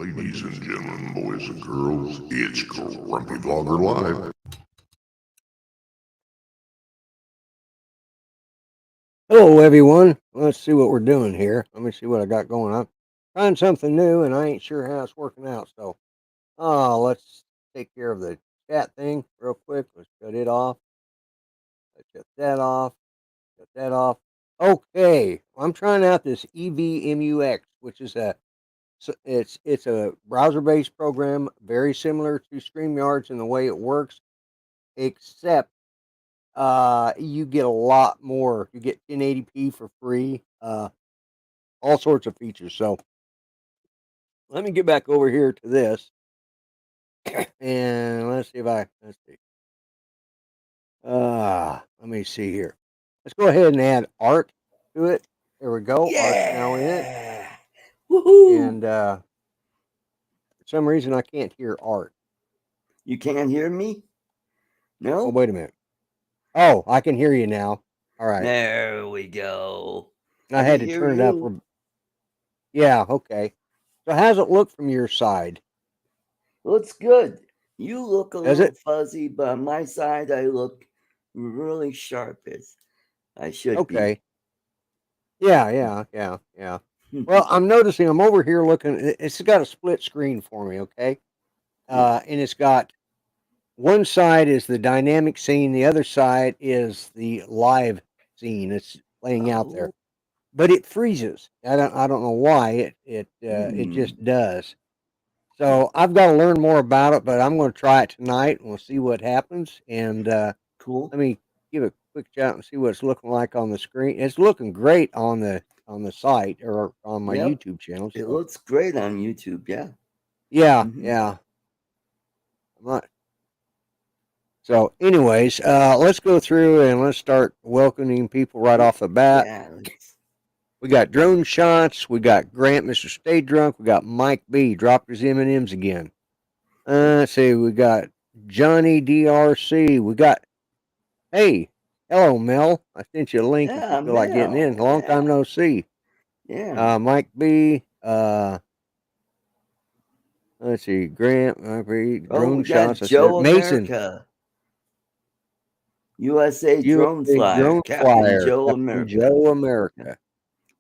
Ladies and gentlemen, boys and girls, it's Grumpy Vlogger Live. Hello, everyone. Let's see what we're doing here. Let me see what I got going on. Trying something new, and I ain't sure how it's working out. So, let's take care of the chat thing real quick. Let's shut it off. Let's shut that off. Shut that off. Okay, I'm trying out this EVMUX, which is it's a browser-based program, very similar to StreamYards in the way it works, except you get a lot more. You get 1080p for free. All sorts of features. So let me get back over here to this, and let's see. Let me see here. Let's go ahead and add art to it. There we go. Art's now in it. Yeah. Woohoo! And for some reason I can't hear art. You can't hear me? Oh, No? wait a minute. Oh, I can hear you now. All right. There we go. I had to turn it up. Yeah, okay. So how's it look from your side? Looks good. You look a Does little it? fuzzy, but on my side, I look really sharp as I should Okay. Yeah. be. Well, I'm noticing I'm over here looking. It's got a split screen for me, okay? And it's got one side is the dynamic scene, the other side is the live scene. It's playing out there, but it freezes. I don't know why it just does. So I've got to learn more about it, but I'm going to try it tonight and we'll see what happens. And Cool. let me give a quick shot and see what it's looking like on the screen. It's looking great on the site or on my YouTube channel. So. It looks great on YouTube, yeah. Yeah. I'm not. So, anyways, let's go through and let's start welcoming people right off the bat. Yeah. We got drone shots. We got Grant, Mr. Stay Drunk. We got Mike B. Dropped his M&Ms again. Let's see. We got Johnny DRC. We got, hey, hello, Mel. I sent you a link if you feel like getting in. Long time no see. Yeah. Mike B. Let's see. Grant, Mike B. Drone we shots. got Joe Mason. America. USA Drone Flyer. Captain Joe America. Joe America.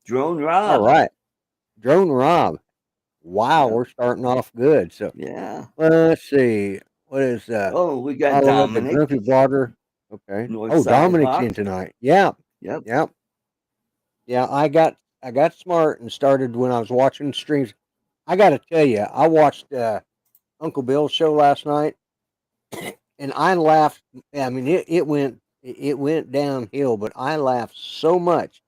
Drone Rob. All right. Drone Rob. Wow, we're starting off good. So yeah. Let's see. What is we got Dominic. The Grumpy Vlogger. Okay. Northside Dominic's Hawk. in tonight. Yeah. Yep. Yeah, I got smart and started when I was watching streams. I got to tell you, I watched Uncle Bill's show last night, and I laughed. I mean, it went downhill, but I laughed so much.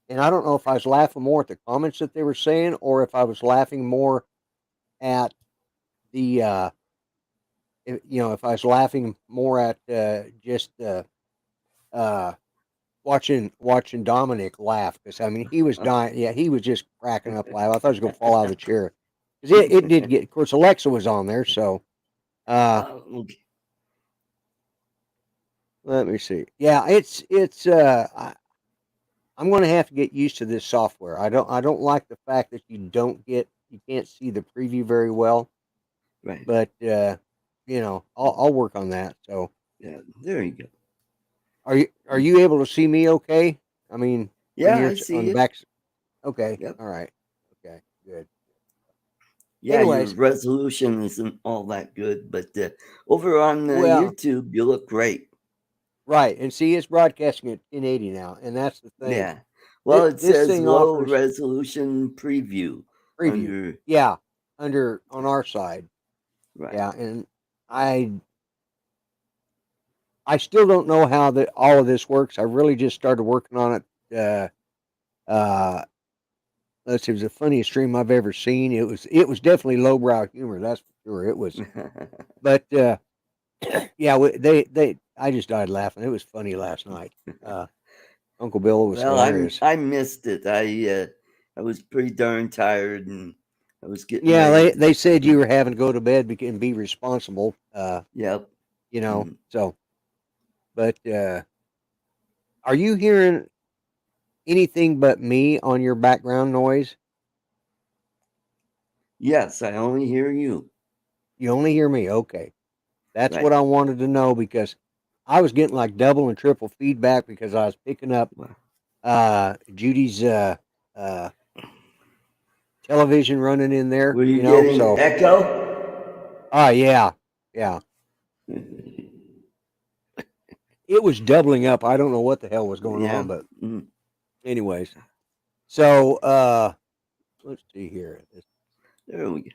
And I don't know if I was laughing more at the comments that they were saying or if I was laughing more at the, if I was laughing more at just watching Dominic laugh. Because, I mean, he was dying. Yeah, he was just cracking up laughing. I thought he was going to fall out of the chair. Because it did get, of course, Alexa was on there. So, Okay. let me see. Yeah, I'm going to have to get used to this software. I don't like the fact that you can't see the preview very well. Right. But I'll work on that. So yeah, there you go. Are you able to see me? Okay. I mean, I see you. Back. Okay. Yep. All right. Okay. Good. Yeah, Anyways, your resolution isn't all that good, but over on YouTube, you look great. Right, and see, it's broadcasting at 1080 now, and that's the thing. Yeah. Well, it says low offers resolution preview. Under on our side. Right. Yeah, and I still don't know how all of this works. I really just started working on it. Let's see, it was the funniest stream I've ever seen. It was definitely lowbrow humor, that's for sure. It was, but yeah, I just died laughing. It was funny last night. Uncle Bill was hilarious. I missed it. I was pretty darn tired, and I was getting. Yeah, they said you were having to go to bed and be responsible. Yep. So, but are you hearing anything but me on your background noise? Yes, I only hear you. You only hear me. Okay. That's Right. what I wanted to know because I was getting like double and triple feedback because I was picking up Judy's uh television running in there, Were you you know. getting So echo? yeah. It was doubling up. I don't know what the hell was going Yeah. on, but Mm. anyways. So let's see here. There we go.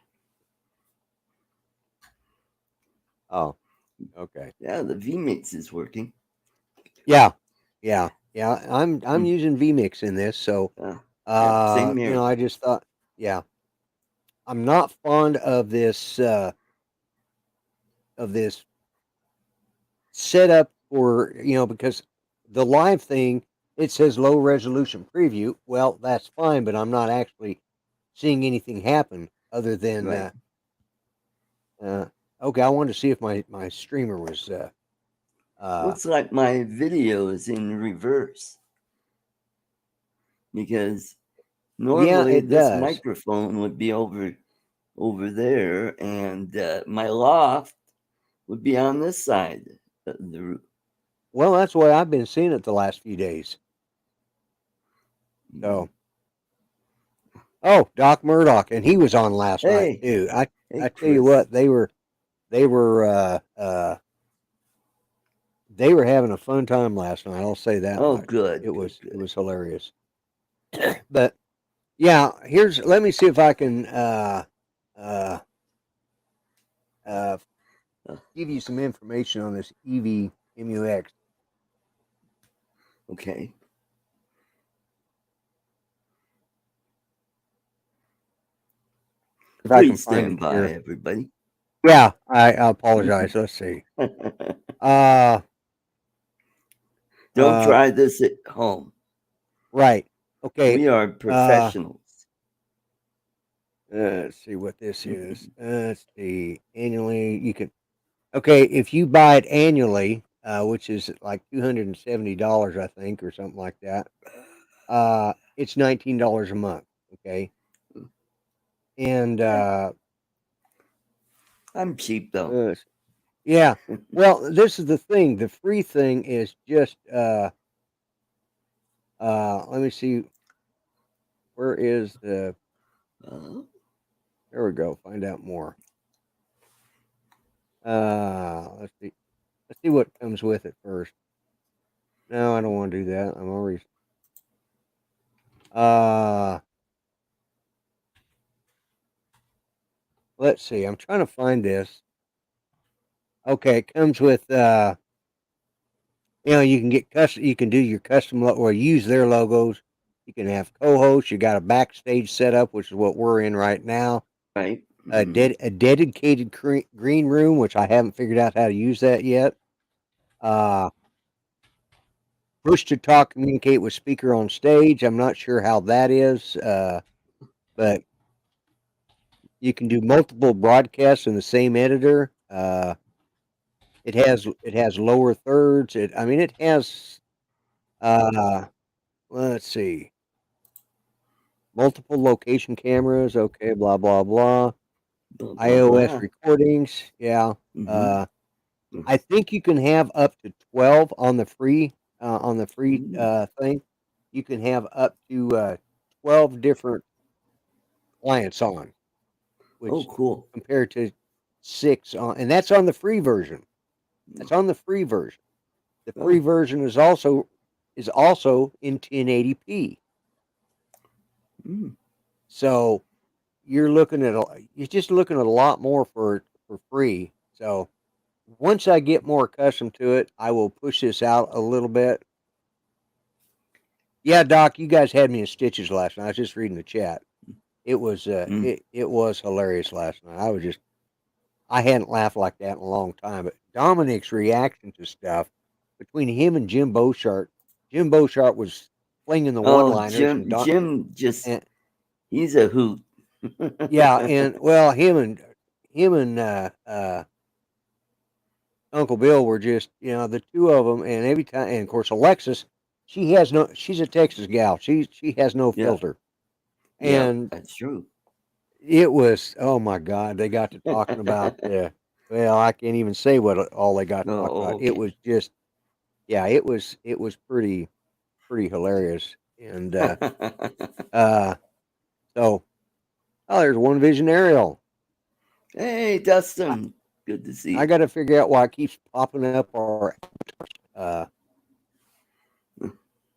Oh, okay. Yeah, the vMix is working. Yeah. I'm using vMix in this, so Yeah, same you here. know, I just thought, yeah, I'm not fond of this setup for, you know, because the live thing, it says low resolution preview. Well, that's fine, but I'm not actually seeing anything happen other than Right. okay. I wanted to see if my streamer was Looks like my video is in reverse because yeah, normally it this does. microphone would be over there, and my loft would be on this side of the roof. Well, that's why I've been seeing it the last few days. So, oh, Doc Murdoch, and he was on last night Hey, too. I tell you Chris. what, they were they were having a fun time last night. I'll say that Oh, much. good. It was hilarious. But yeah, let me see if I can uh, uh, give you some information on this EV MUX. Okay. If I can Please find stand it by, here. everybody. Yeah, I apologize. Let's see. Don't try this at home. Right. Okay. We are professionals. Let's see what this is. Let's see. Annually, you can. Okay, if you buy it annually, which is like $270, I think, or something like that, it's $19 a month. Okay, and I'm cheap though. yeah. Well, this is the thing. The free thing is just let me see. Where is the? There we go. Find out more. Let's see. Let's see what comes with it first. No, I don't want to do that. I'm already. Let's see. I'm trying to find this. Okay, it comes with you know, you can get custom. You can do your custom or use their logos. You can have co-hosts. You got a backstage setup, which is what we're in right now. Right. A dedicated green room, which I haven't figured out how to use that yet. Push to talk, communicate with speaker on stage. I'm not sure how that is, but you can do multiple broadcasts in the same editor. It has lower thirds. It has let's see. Multiple location cameras, okay, blah blah blah. Blah, blah, iOS blah. recordings, yeah. I think you can have up to 12 on the free thing. You can have up to 12 different clients on, Oh, which cool. compared to 6 on, and that's on the free version. That's on the free version. The free version is also in 1080p. So you're just looking at a lot more for free. So once I get more accustomed to it, I will push this out a little bit. Yeah, Doc, you guys had me in stitches last night. I was just reading the chat. It was it was hilarious last night. I hadn't laughed like that in a long time. But Dominic's reaction to stuff between him and Jim Beauchart was flinging the one-liners, and Jim just and, he's a hoot. yeah, and well, him and Uncle Bill were just, you know, the two of them, and every time, and of course Alexis, she's a Texas gal. She has no Yeah. filter, Yeah, and that's true. it was, oh my God, they got to talking about, well, I can't even say what all they got to talk Oh, about. It okay. was just, yeah, it was pretty hilarious. And, uh, so, oh, there's One Vision Aerial. Hey, I, Dustin. Good to see I you. got to figure out why it keeps popping up or, uh,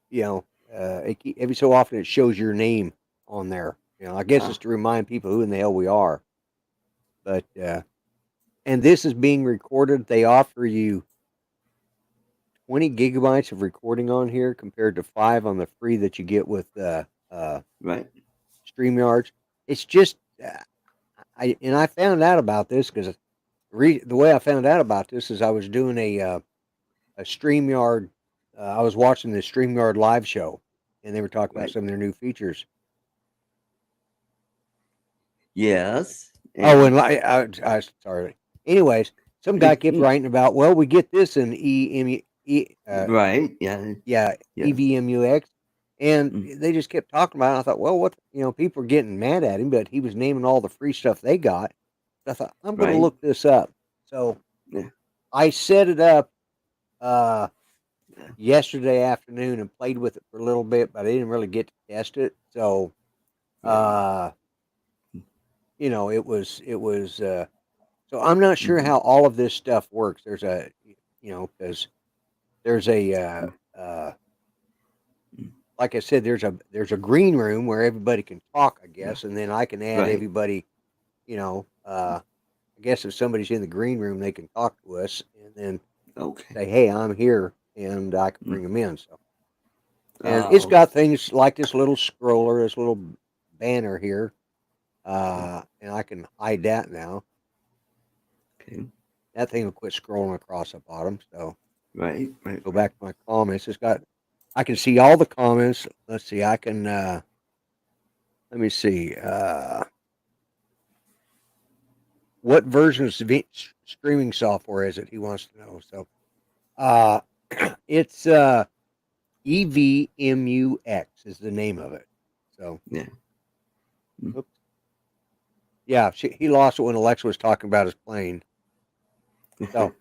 you know, every so often it shows your name on there. I guess it's Ah, to remind people who in the hell we are. But, and this is being recorded. They offer you 20 gigabytes of recording on here compared to 5 on the free that you get with right. StreamYards. It's just, I found out about this because the way I found out about this is I was doing a StreamYard. I was watching the StreamYard live show, and they were talking about Right. some of their new features. Yes. Oh, and And I sorry. Anyways, some guy kept writing about, well, we get this in right. Yeah. yeah, Yeah. EVMUX, and Mm, they just kept talking about it. I thought, well, what, people were getting mad at him, but he was naming all the free stuff they got. I thought, I'm going to right. look this up. So Yeah. I set it up uh, Yeah. yesterday afternoon and played with it for a little bit, but I didn't really get to test it. So, Right. uh, it was. So I'm not sure Mm-hmm. how all of this stuff works. Because there's like I said, there's a green room where everybody can talk, I guess, and then I can add Right. everybody. I guess if somebody's in the green room, they can talk to us, and then Okay. say, "Hey, I'm here," and I can Mm. bring them in. So, and it's Oh, got things like this little scroller, this little banner here, and I can hide that now. okay. That thing will quit scrolling across the bottom. So Right. Right. go Right. back to my comments. I can see all the comments. Let's see. I can. Let me see. What version of streaming software is it? He wants to know. So, uh, it's EVMUX is the name of it. So, Yeah. Mm. oops. Yeah, he lost it when Alexa was talking about his plane. So,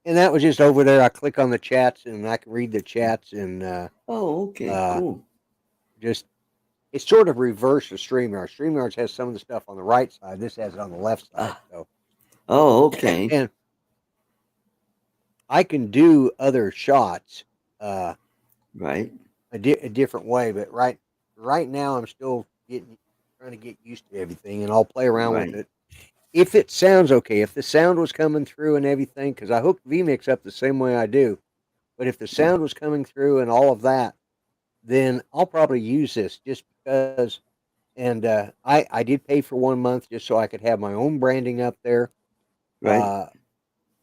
and that was just over there. I click on the chats and I can read the chats and Oh, okay. uh, Cool. just it's sort of reverse of StreamYard. StreamYard has some of the stuff on the right side. This has it on the left side. Ah. So, Oh, okay. and I can do other shots uh, Right. a different way, but right now I'm still trying to get used to everything, and I'll play around with Right. it. If it sounds okay, if the sound was coming through and everything, because I hooked vMix up the same way I do, but if the Yeah. sound was coming through and all of that, then I'll probably use this just because. And I did pay for 1 month just so I could have my own branding up there Right. uh,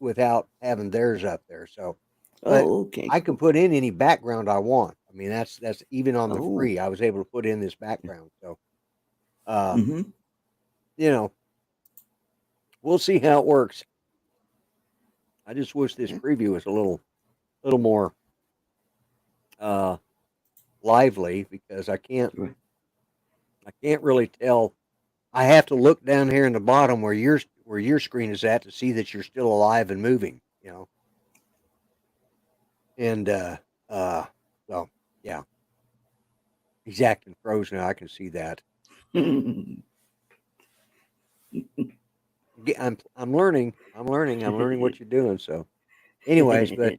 without having theirs up there. So, but Oh, okay. I can Cool. put in any background I want. I mean, that's even on the Oh. free. I was able to put in this background. So, uh, Mm-hmm. you know, we'll see how it works. I just wish this Yeah. preview was a little more uh, lively because Right. I can't really tell. I have to look down here in the bottom where your screen is at to see that you're still alive and moving. And uh, so yeah, he's acting frozen. I can see that. I'm learning. I'm learning what you're doing. So, anyways, but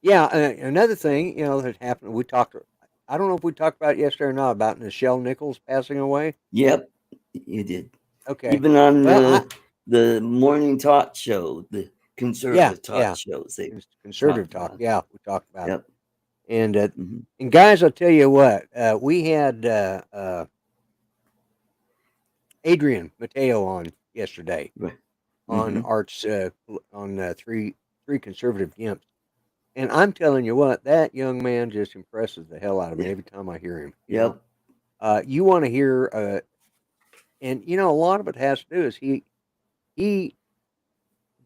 yeah, another thing that happened. We talked. I don't know if we talked about it yesterday or not about Nichelle Nichols passing away. Yep. You did. Okay. Even on Well, the morning talk show, the conservative talk yeah, shows, they conservative talked talk. about. Yeah, we talked about it. Yep. And Mm-hmm. and guys, I'll tell you what. We had Adrian Mateo on yesterday Right. on Mm-hmm. Arts on three conservative gimps. And I'm telling you what, that young man just impresses the hell out of me Yeah. every time I hear him. Yep. You want to hear, and a lot of it has to do is he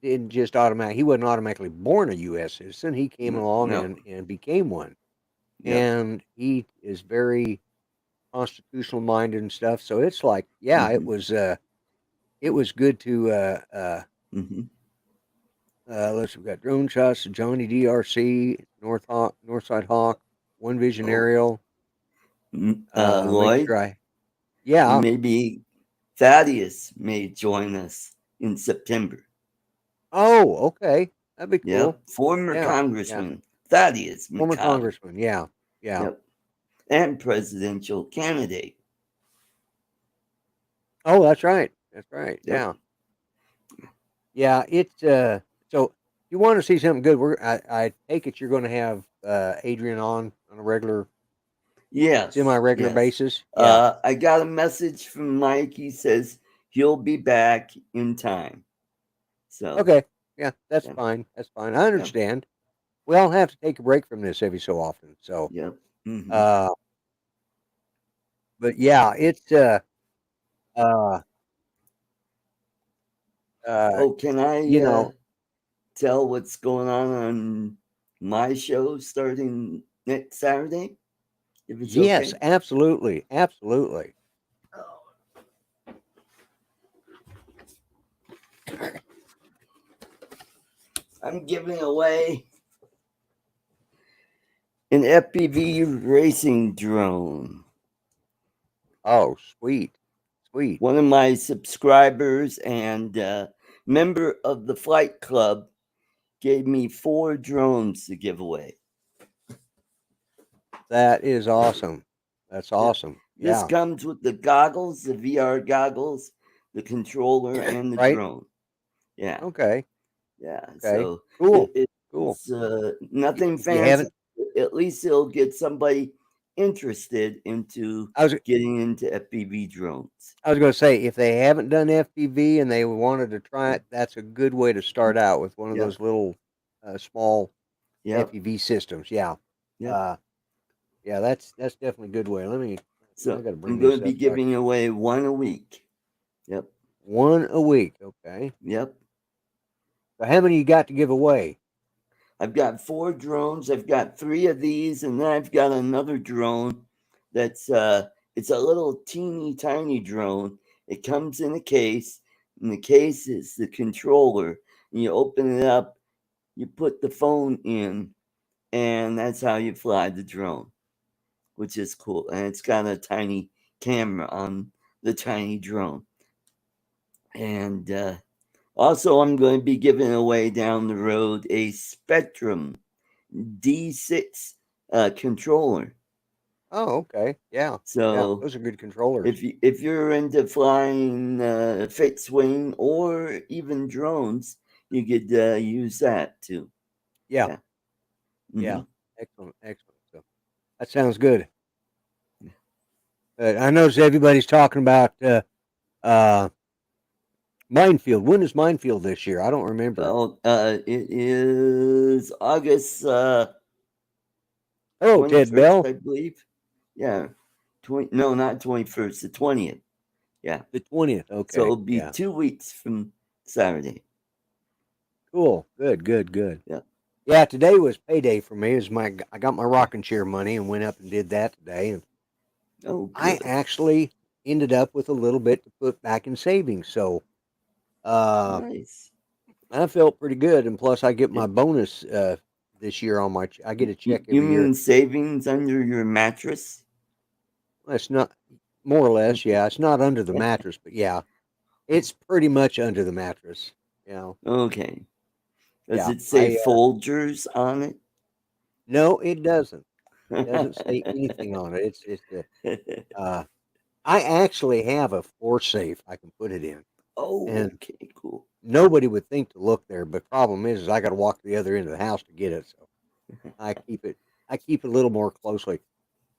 didn't just automatic. He wasn't automatically born a U.S. citizen. He came No. along No. and became one, Yep. and he is very constitutional minded and stuff. So it's like, yeah, it was good to Mm-hmm. let's see, we got drone shots, Johnny DRC, Northside Hawk, One Vision Oh, Aerial. Make Lloyd, sure yeah. maybe Thaddeus may join us in September. Oh, okay. That'd be cool. Yep. Former Yeah, yeah. Congressman Thaddeus Former McCotter. congressman. Yeah, yeah. Yep. And presidential candidate. Oh, that's right. That's right. Yep. Yeah, yeah. It's so you want to see something good? I take it you're going to have Adrian on a regular, Yes. semi-regular Yes. basis. Yeah. I got a message from Mike. He says he'll be back in time. So, Okay. Yeah, that's yeah. fine. That's fine. I understand. We all have to take a break from this every so often. So, Yep. Mm-hmm. but yeah, it's uh, Oh, can I you know, tell what's going on my show starting next Saturday? If it's yes, okay. absolutely, absolutely. I'm giving away an FPV racing drone. Oh, sweet, sweet. One of my subscribers and member of the flight club gave me 4 drones to give away. That is awesome. That's awesome. This Yeah. comes with the goggles, the VR goggles, the controller, and the Right. drone. Yeah. Okay. Yeah. Okay. So Cool. Cool. it's nothing You fancy. haven't. At least it'll get somebody interested into I was getting into FPV drones. I was going to say, if they haven't done FPV and they wanted to try it, that's a good way to start out with one of Yep. those little small Yep. FPV systems. Yeah. Yep. Yeah, that's definitely a good way. I So got to I'm bring going this to be up. So giving away 1 a week. Yep. one a week. Okay. Yep. So how many you got to give away? I've got 4 drones. I've got 3 of these, and then I've got another drone that's it's a little teeny tiny drone. It comes in a case, and the case is the controller. And you open it up, you put the phone in, and that's how you fly the drone, which is cool. And it's got a tiny camera on the tiny drone. And also, I'm going to be giving away down the road a Spectrum D6 controller. Oh, okay. Yeah. So Those are good controllers. if you're into flying fixed wing or even drones, you could use that too. Yeah. Yeah. Yeah. Mm-hmm. Excellent. Excellent. So that sounds good. I noticed everybody's talking about Minefield. When is Minefield this year? I don't remember. Oh, it is August Oh, Ted 21st, Bell. I believe. Yeah. No, not 21st, the 20th. Yeah. The 20th. So Okay. it'll be Yeah. 2 weeks from Saturday. Cool. Good. Good. Good. Yeah. Yeah. Today was payday for me. I got my rocking chair money and went up and did that today. And Oh, good. I actually ended up with a little bit to put back in savings. So Nice. I felt pretty good. And plus, I get my bonus this year on I get a check You every year. mean savings under your mattress? It's not more or less. Yeah. It's not under the mattress, but yeah, it's pretty much under the mattress. You know. Okay. Does Yeah. it say Folgers on it? No, it doesn't. It doesn't say anything on it. I actually have a floor safe I can put it in. Oh, And okay, cool. nobody would think to look there, but problem is I got to walk to the other end of the house to get it. So I keep it a little more closely.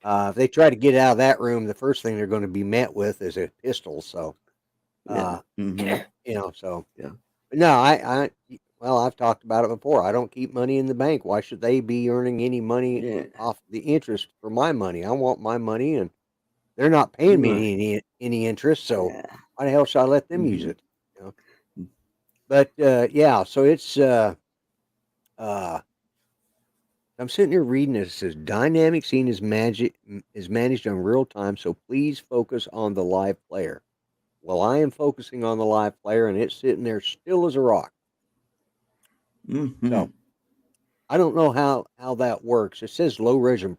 If they try to get out of that room, the first thing they're going to be met with is a pistol. So, Yeah. Mhm. you know, so Yeah. but no, well, I've talked about it before. I don't keep money in the bank. Why should they be earning any money Yeah. off the interest for my money? I want my money, and they're not paying me Right. any interest. So Yeah. why the hell should I let them use Mhm. it? You know? But yeah, so it's I'm sitting here reading it. It says dynamic scene is managed in real time, so please focus on the live player. Well, I am focusing on the live player, and it's sitting there still as a rock. Mm-hmm. So I don't know how that works. It says low resolution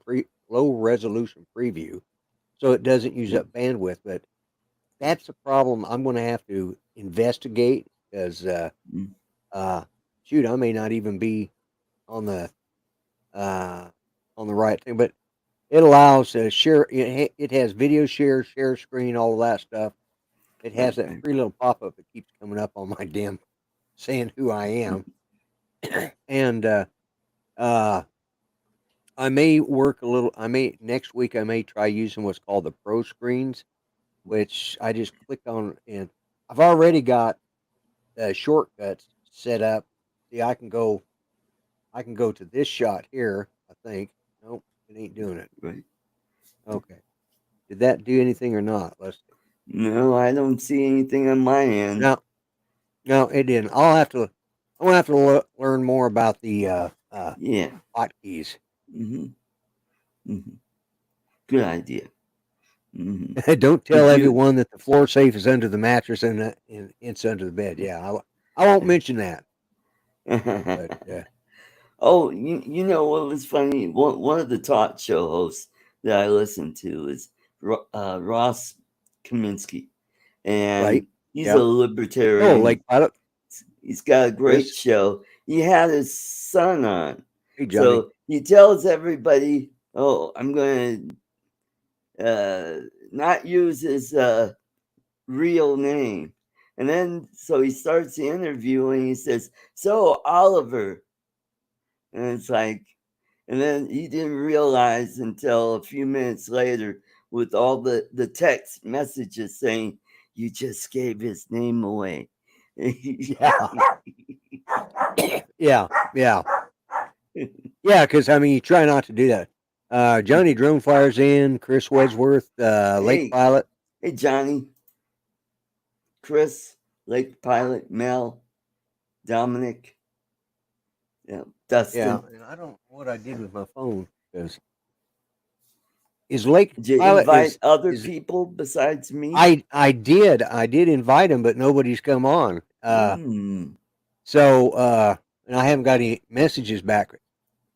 preview, so it doesn't use up bandwidth. But that's a problem I'm going to have to investigate because shoot, I may not even be on the uh, on the right thing. But it allows share. It has video share screen, all of that stuff. It has that Okay. free little pop up that keeps coming up on my dim saying who I am, and I may work a little. I may next week. I may try using what's called the Pro Screens, which I just click on, and I've already got shortcuts set up. See, I can go. I can go to this shot here. I think. Nope, it ain't doing it. Right. Okay. Did that do anything or not? Let's see. No, I don't see anything on my end. No, it didn't. I'm gonna have to learn more about the Yeah. hotkeys. Mm-hmm. Mm-hmm. Good idea. Mm-hmm. Don't tell Did everyone that the floor safe is under the mattress and it's under the bed. Yeah, I won't mention that. But Oh, you know what was funny? One of the talk show hosts that I listen to is Ross Kaminsky, and right, he's yeah. a Oh, libertarian. Lake Pilot. He's got a great Chris. show. He had his son on, Hey, Johnny. so he tells everybody, "Oh, I'm going to not use his real name." And then so he starts the interview and he says, "So Oliver," and it's like, and then he didn't realize until a few minutes later, with all the text messages saying, "You just gave his name away." Yeah, yeah, yeah, yeah. Because I mean, you try not to do that. Johnny Drone fires in. Chris Wedgeworth, Lake Hey, Pilot. hey, Johnny, Chris, Lake Pilot, Mel, Dominic, yeah, Yeah, Dustin. and I don't know what I did with my phone because is Lake Did you Pilot invite other is people besides me? I did invite him, but nobody's come on. Mm, So and I haven't got any messages back.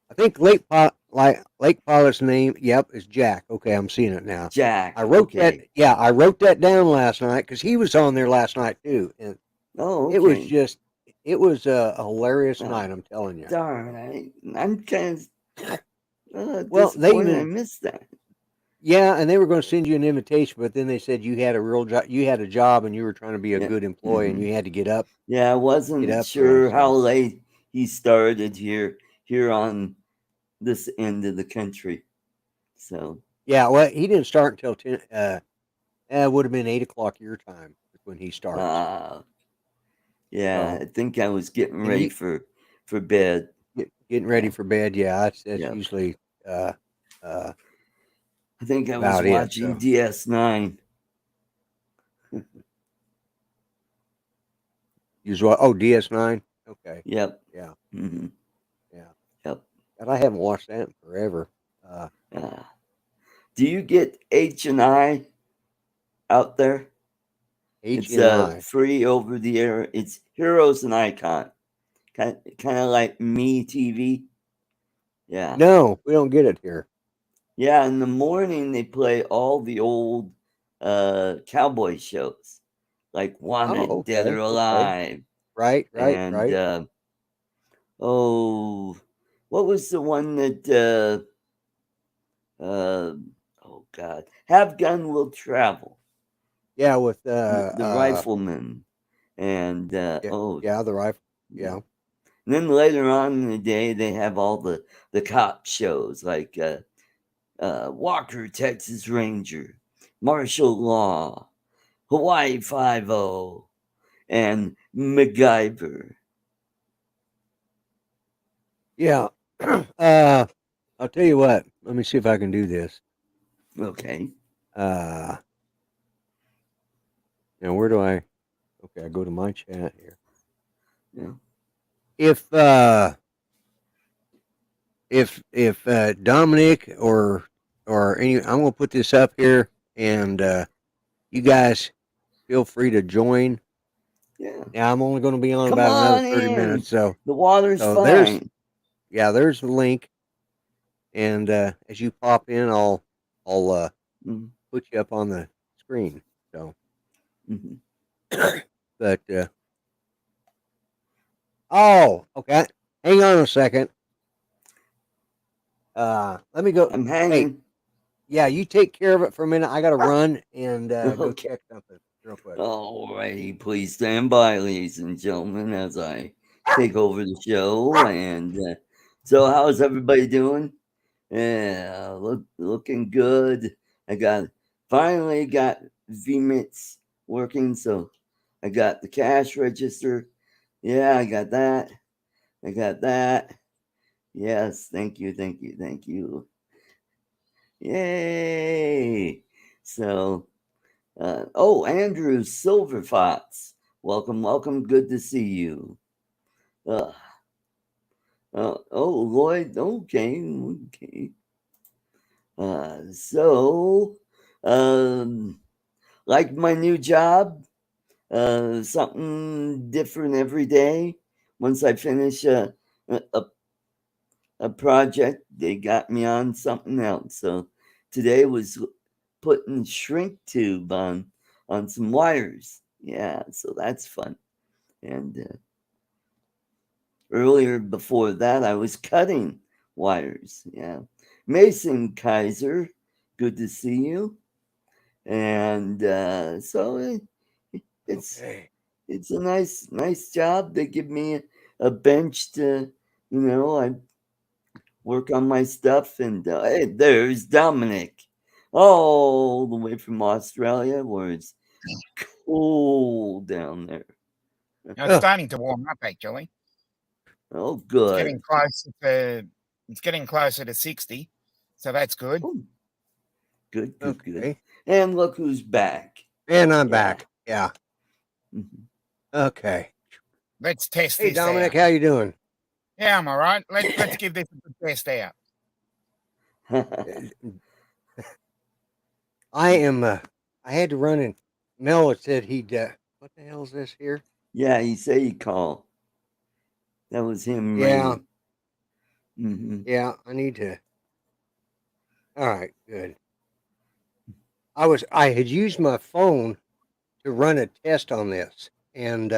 I think Lake Pilot's name, yep, is Jack. Okay, I'm seeing it now. Jack. I wrote that. Okay. Yeah, I wrote that down last night because he was on there last night too, and Oh, it was okay. just it was a hilarious Oh, night. I'm telling you. darn, I'm kind of Well, they disappointed I even missed that. yeah, and they were going to send you an invitation, but then they said you had a real job. You had a job, and you were trying to be a Yeah. good employee, and Hmm. you had to get up Yeah, I wasn't early. sure how So late he started here on this end of the country. So, yeah, well, he didn't start until 10. It would have been 8 o'clock your time when he starts. uh, yeah, So I think I was getting and ready you for bed. getting ready Yeah, for bed. Yeah, that's yeah. usually uh, uh, I think I was about it. watching So DS9. usually, oh, DS9. Okay, Yep. yeah, Hmm. yeah. Yep. And I haven't watched that in forever. Uh, Uh, do you get H&I out there? H It's and I. free over the air. It's Heroes and Icon. Kind of like Me TV. Yeah. No, we don't get it here. Yeah, in the morning they play all the old cowboy shows like Wanted, Oh, Dead or okay. Alive, and Right. oh, what was the one that oh God, Have Gun Will Travel, Yeah, with the rifleman, and yeah, oh, yeah, the rifle. yeah. Yeah, And then later on in the day they have all the cop shows like Walker, Texas Ranger, Martial Law, Hawaii Five-0, and MacGyver. yeah. I'll tell you what. Let me see if I can do this. Okay. Uh, now where do I? Okay, I go to my chat here. Yeah. If if Dominic or any, I'm gonna put this up here, and you guys feel free to join. Yeah. Yeah, I'm only going to be on Come about another on 30 in. minutes, so The water's there's fine. there's the link, and as you pop in, I'll Mhm. put you up on the screen. So, Mhm. but oh, okay, hang on a second. Let me go. I'm Hey, hanging. yeah, you take care of it for a minute. I got to run and go Okay. check something real quick. Alrighty, please stand by, ladies and gentlemen, as I take over the show. And so, how's everybody doing? Yeah, looking good. I finally got VMITs working, so I got the cash register. Yeah, I got that. I got that. Yes, thank you, thank you, thank you. Yay! So, oh, Andrew Silver Fox, welcome, welcome. Good to see you. Uh, oh, Lloyd. Okay, okay. So, like my new job, something different every day. Once I finish a, a project, they got me on something else. So today was putting shrink tube on some wires. Yeah, so that's fun. And earlier before that, I was cutting wires. Yeah, Mason Kaiser, good to see you. And so it's Okay. it's a nice job. They give me a bench to, I work on my stuff. And hey, there's Dominic, all the way from Australia, where it's cold down there. It's starting to warm up, actually. Oh, It's good. getting closer to it's getting closer to 60, so that's good. Oh, good, good, good. Okay. And look who's back. And I'm Yeah. back. Yeah. Mhm. Okay. Let's test Hey, this Dominic, out. how you doing? Yeah, I'm all right. Let's give this a good test out. I am. I had to run, and Mel had said he'd. What the hell is this here? Yeah, he said he called. That was him Yeah. ringing. Mm-hmm. Yeah. I need to. All right. Good. I had used my phone to run a test on this, and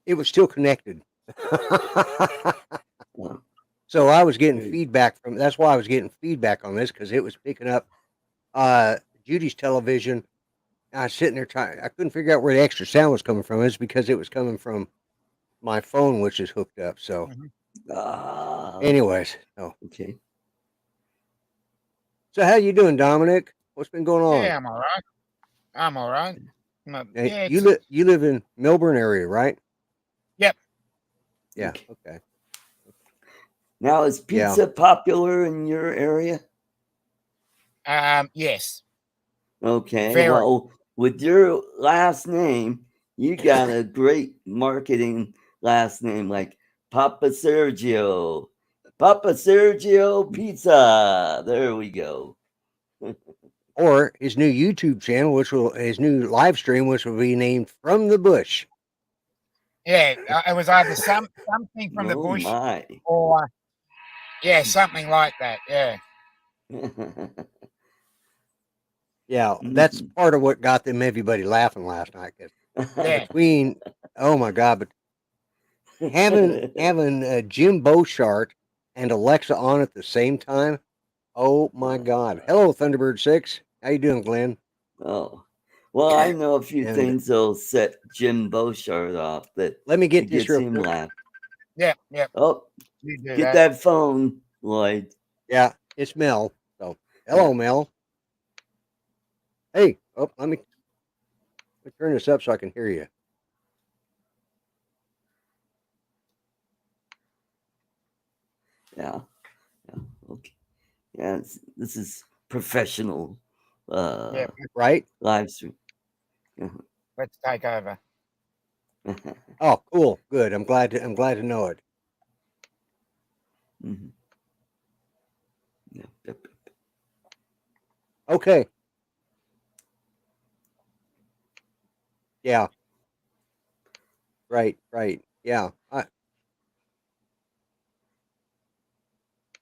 it was still connected. Oh, So I was getting great. feedback from. That's why I was getting feedback on this, because it was picking up Judy's television. I was sitting there trying. I couldn't figure out where the extra sound was coming from. It's because it was coming from my phone, which is hooked up. So, anyways, Okay. So how you doing, Dominic? What's been going on? Yeah, I'm all right. I'm all right. Hey, Yeah, you live in Melbourne area, right? Yep. Yeah. Okay. Now, is pizza popular in your area? Yes. Okay. Very. Well, with your last name, you got a great marketing last name, like Papa Sergio. Papa Sergio Pizza. There we go. Or his new YouTube channel, his new live stream, which will be named From the Bush. Yeah, it was either something from the Oh bush my. or something like that. Yeah. Yeah, that's part of what got them everybody laughing last night. Yeah. Between, oh my God, but having Jim Beauchart and Alexa on at the same time. Oh my God! Hello, Thunderbird 6. How you doing, Glenn? Oh, well, I know a few And things that'll set Jim Beauchart off that let me get it this gets real him quick. laugh. Yeah. Yeah. Oh, You do get that phone, Lloyd. Yeah, it's Mel. So, hello, Mel. Hey, let me turn this up so I can hear you. Yeah. Okay. Yeah, this is professional. Right? Live stream. Let's take over. Oh, cool, good. I'm glad to know it. Mhm. Yep, yep, yep. Okay. Yeah. Right. Yeah.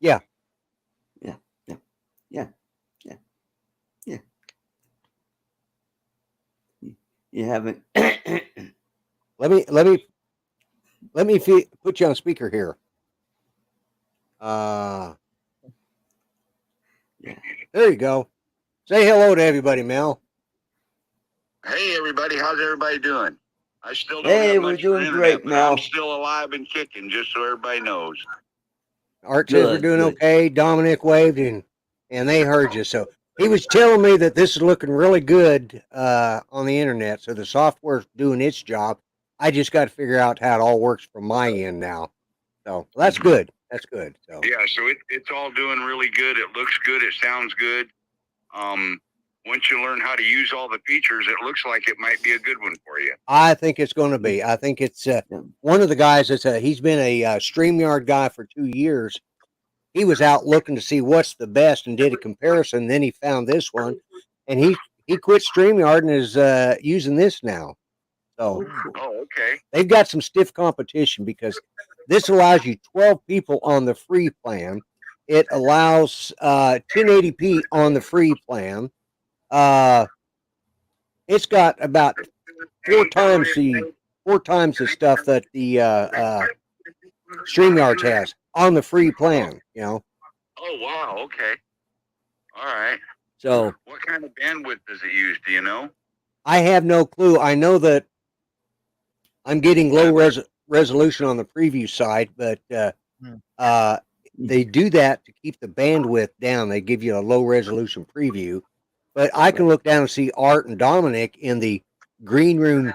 Yeah. Yeah, yeah, yeah, yeah, yeah. You haven't. Let me put you on speaker here. Yeah. There you go. Say hello to everybody, Mel. Hey, everybody. How's everybody doing? I still don't Hey, have we're much for doing internet, great, but I'm Mel. still alive and kicking, just so everybody knows. Art says we're Good, doing good. okay. Dominic waved and they heard you. So he was telling me that this is looking really good on the internet. So the software's doing its job. I just got to figure out how it all works from my end now. So that's good. That's good. So Yeah, so it's all doing really good. It looks good. It sounds good. Once you learn how to use all the features, it looks like it might be a good one for you. I think it's going to be. I think it's one of the guys that's he's been a StreamYard guy for 2 years. He was out looking to see what's the best and did a comparison. Then he found this one, and he quit StreamYard and is using this now. So Oh, okay. they've got some stiff competition because this allows you 12 people on the free plan. It allows 1080p on the free plan. It's got about four times the stuff that the StreamYards has on the free plan. You know. Oh, wow. Okay. All right. So what kind of bandwidth does it use? Do you know? I have no clue. I know that I'm getting low resolution on the preview side, but they do that to keep the bandwidth down. They give you a low resolution preview, but I can look down and see Art and Dominic in the green room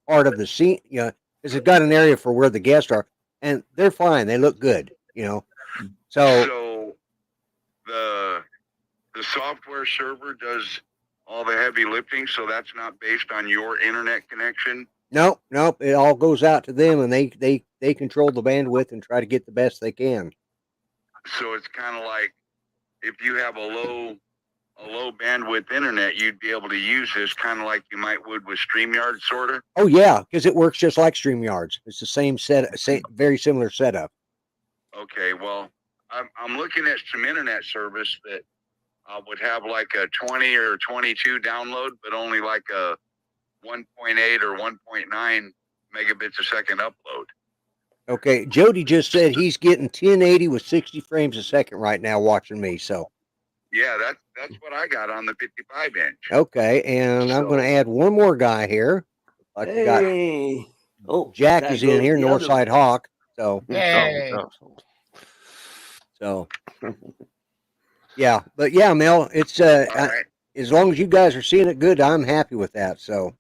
part of the scene. You know, because it's got an area for where the guests are, and they're fine. They look good. You know, So the software server does all the heavy lifting, so that's not based on your internet connection. Nope. It all goes out to them, and they control the bandwidth and try to get the best they can. So it's kind of like if you have a low bandwidth internet, you'd be able to use this kind of like you might would with StreamYard, sort of. Oh yeah, because it works just like StreamYards. It's the same very similar setup. Okay, well, I'm looking at some internet service that would have like a 20 or 22 download, but only like a 1.8 or 1.9 megabits a second upload. Okay, Jody just said he's getting 1080 with 60 frames a second right now watching me. So yeah, that's what I got on the 55 inch. Okay, and I'm going to add one more guy here. Like Hey, Jack is in here, Northside Hawk. So Yay. So yeah, but yeah, Mel, it's as long as you guys are seeing it good, I'm happy with that. So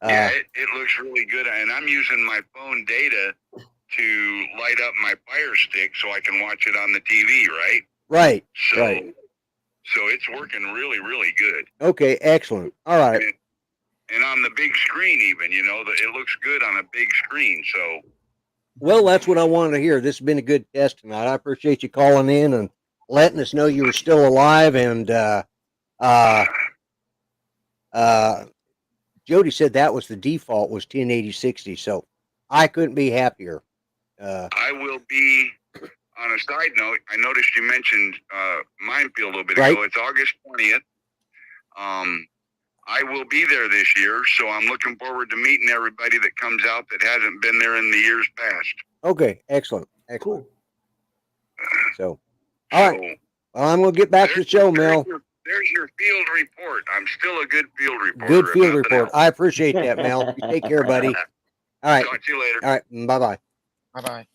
yeah, it looks really good, and I'm using my phone data to light up my Fire Stick so I can watch it on the TV, right? Right. So, right. So it's working really, really good. Okay, excellent. All right. And on the big screen, even, you know, it looks good on a big screen. So, well, that's what I wanted to hear. This has been a good test tonight. I appreciate you calling in and letting us know you were still alive. And Jody said that was the default was 1080/60. So I couldn't be happier. I will be. On a side note, I noticed you mentioned Minefield a little bit ago. It's August 20th. I will be there this year, so I'm looking forward to meeting everybody that comes out that hasn't been there in the years past. Okay, excellent. Cool. So, all right. Well, I'm going to get back to the show, Mel. There's your field report. I'm still a good field reporter. Good field report. I appreciate that, Mel. You take care, buddy. All right. Talk to you later. All right. Bye-bye. Bye-bye.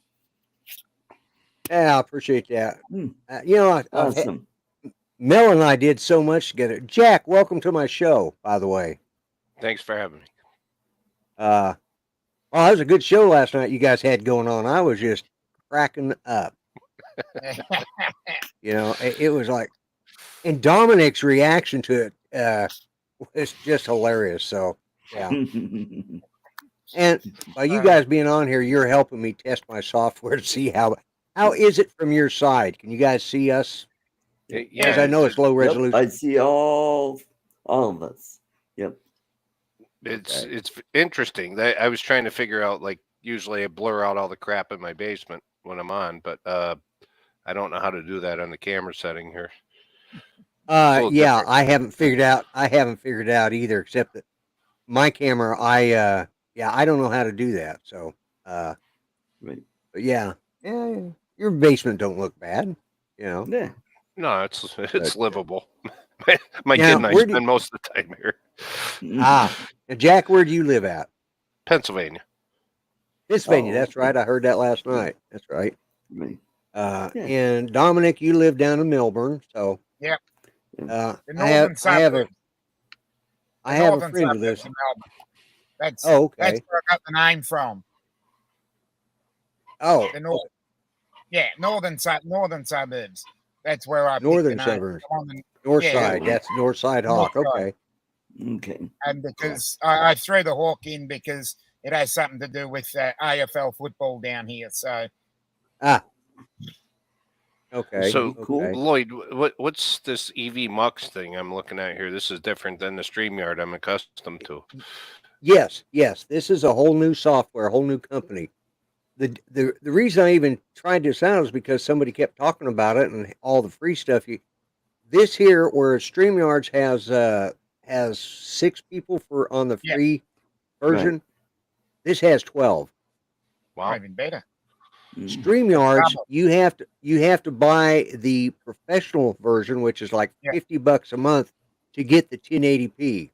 Yeah, I appreciate that. You know, awesome. Mel and I did so much together. Jack, welcome to my show, by the way. Thanks for having me. Well, that was a good show last night you guys had going on. I was just cracking up. You know, it was like, and Dominic's reaction to it was just hilarious. So, yeah. And by you guys being on here, you're helping me test my software to see how is it from your side. Can you guys see us? Because I know it's low resolution. I see all of us. Yep. It's Okay. it's interesting. I was trying to figure out, like, usually I blur out all the crap in my basement when I'm on, but I don't know how to do that on the camera setting here. Yeah, different. I haven't figured out either, except that my camera, I don't know how to do that. So Right. but yeah, your basement don't look bad, you know. Yeah. No, it's But, livable. My now, kid and I where do spend most of the time here. now, Jack, where do you live at? Pennsylvania. Pennsylvania. Oh, That's right. I heard that last night. That's right. Right. And Dominic, you live down in Melbourne, so Yep. I The have northern suburbs. I have a northern friend of suburbs this. of Melbourne. That's Oh, that's okay. where I got the name from. Oh, The north. Yeah, northern suburbs. That's where I picked northern the name. suburbs, On the, north yeah, side. That's north side hawk. North side. Okay. Okay. And because I threw the hawk in because it has something to do with AFL football down here. So Okay. So, Okay. Lloyd, what's this EV Mux thing I'm looking at here? This is different than the StreamYard I'm accustomed to. Yes. This is a whole new software, a whole new company. The reason I even tried this out is because somebody kept talking about it and all the free stuff. This here, where StreamYards has 6 people on the free version, Right. this has 12. Wow. even better. StreamYards, you have to buy the professional version, which is like $50 a month to get the 1080p.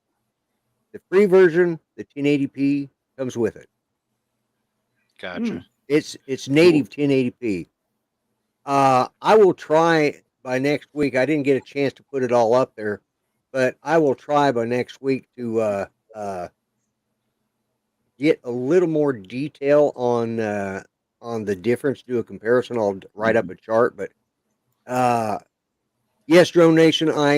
The free version, the 1080p comes with it. Gotcha. It's native 1080p. I will try by next week. I didn't get a chance to put it all up there, but I will try by next week to get a little more detail on the difference. Do a comparison. I'll write up a chart. But yes, Drone Nation, I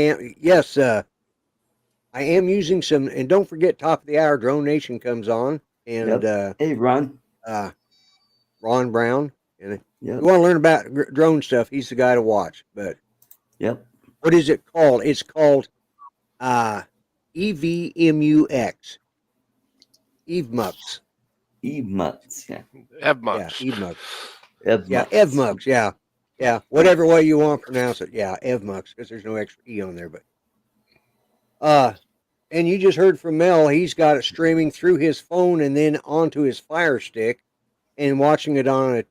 am using some. And don't forget, top of the hour, Drone Nation comes on, and hey, Ron. Ron Brown. And if you want to learn about drone stuff, he's the guy to watch. But what is it called? It's called EVMUX. EVMUX. EVMUX. Yeah. EVMUX. Yeah, EVMUX. EVMUX. Yeah, EVMUX. Yeah. Yeah. Whatever way you want to pronounce it. Yeah, EVMUX, because there's no extra E on there. But and you just heard from Mel, he's got it streaming through his phone and then onto his Fire Stick and watching it on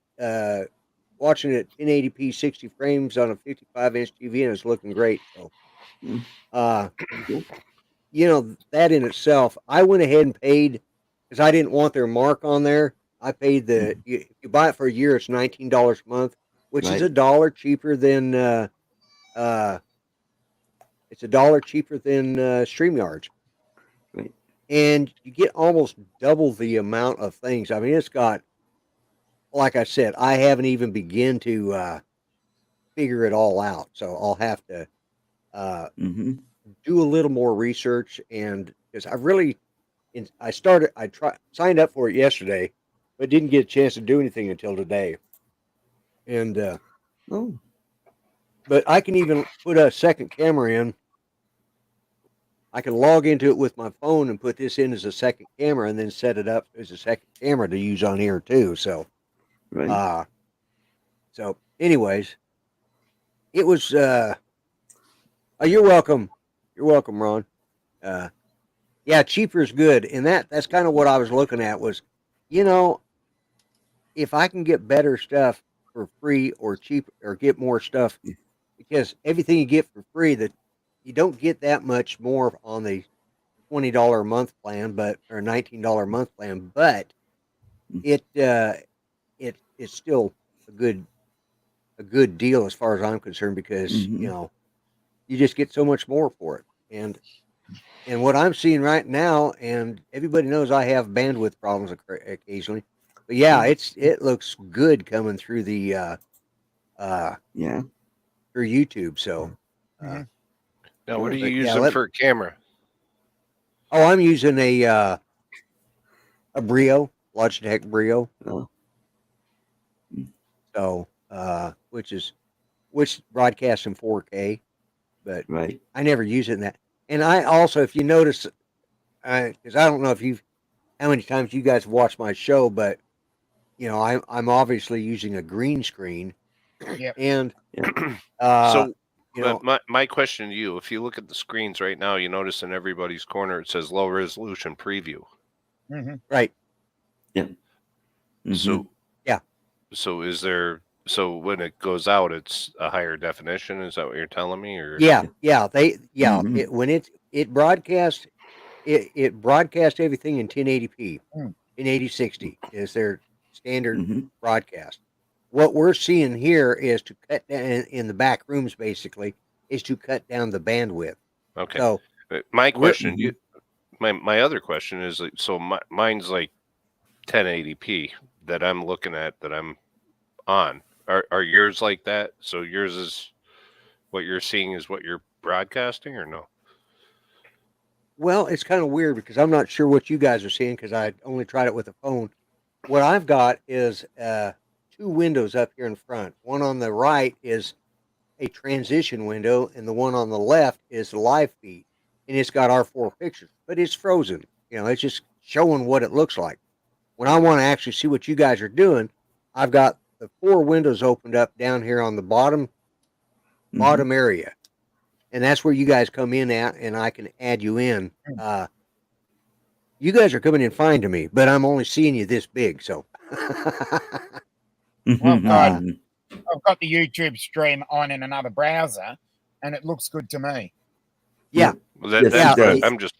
watching it 1080p 60 frames on a 55-inch TV, and it's looking great. So you know, that in itself, I went ahead and paid, because I didn't want their mark on there. I paid if you buy it for a year, it's $19 a month, which is $1 cheaper than StreamYards. Right. And you get almost double the amount of things. I mean, it's got, like I said, I haven't even begun to figure it all out. So I'll have to do a little more research, and because I signed up for it yesterday, but didn't get a chance to do anything until today. And but I can even put a second camera in. I can log into it with my phone and put this in as a second camera, and then set it up as a second camera to use on here too. So, so anyways, it was. You're welcome. You're welcome, Ron. Yeah, cheaper is good, and that's kind of what I was looking at. Was, you know, if I can get better stuff for free or cheap, or get more stuff, because everything you get for free, that you don't get that much more on the $20 a month plan, or $19 a month plan, but it's still a good deal as far as I'm concerned, because you know, you just get so much more for it. And what I'm seeing right now, and everybody knows I have bandwidth problems occasionally, but yeah, it looks good coming through the through YouTube. So now, what are you using for a camera? Oh, I'm using a a Brio, Logitech Brio. Oh, So, which broadcasts in 4K, but right. I never use it in that. And I also, if you notice, because I don't know how many times you guys watch my show, but I'm obviously using a green screen, Yep. and So, you know, but my question to you, if you look at the screens right now, you notice in everybody's corner it says low resolution preview. Hmm. right? Mhm. So Yeah. So when it goes out, it's a higher definition? Is that what you're telling me? Or Yeah, Mhm. when it broadcasts it broadcasts everything in 1080p. Mm. In 8060 is their standard Mhm. broadcast. What we're seeing here is to cut down in the back rooms, basically, is to cut down the bandwidth. okay. So My we're question, my other question is like, so mine's like 1080p that I'm looking at that I'm on. Are yours like that? So yours is what you're seeing is what you're broadcasting, or no? well, it's kind of weird because I'm not sure what you guys are seeing because I only tried it with a phone. What I've got is two windows up here in front. One on the right is a transition window, and the one on the left is the live feed, and it's got our four pictures, but it's frozen. It's just showing what it looks like. When I want to actually see what you guys are doing, I've got the four windows opened up down here on the bottom Mhm. area, and that's where you guys come in at, and I can add you in. You guys are coming in fine to me, but I'm only seeing you this big, so. Well, Uh, I've got the YouTube stream on in another browser, and it looks good to me. yeah, Well, Yes, that's it good. does. I'm just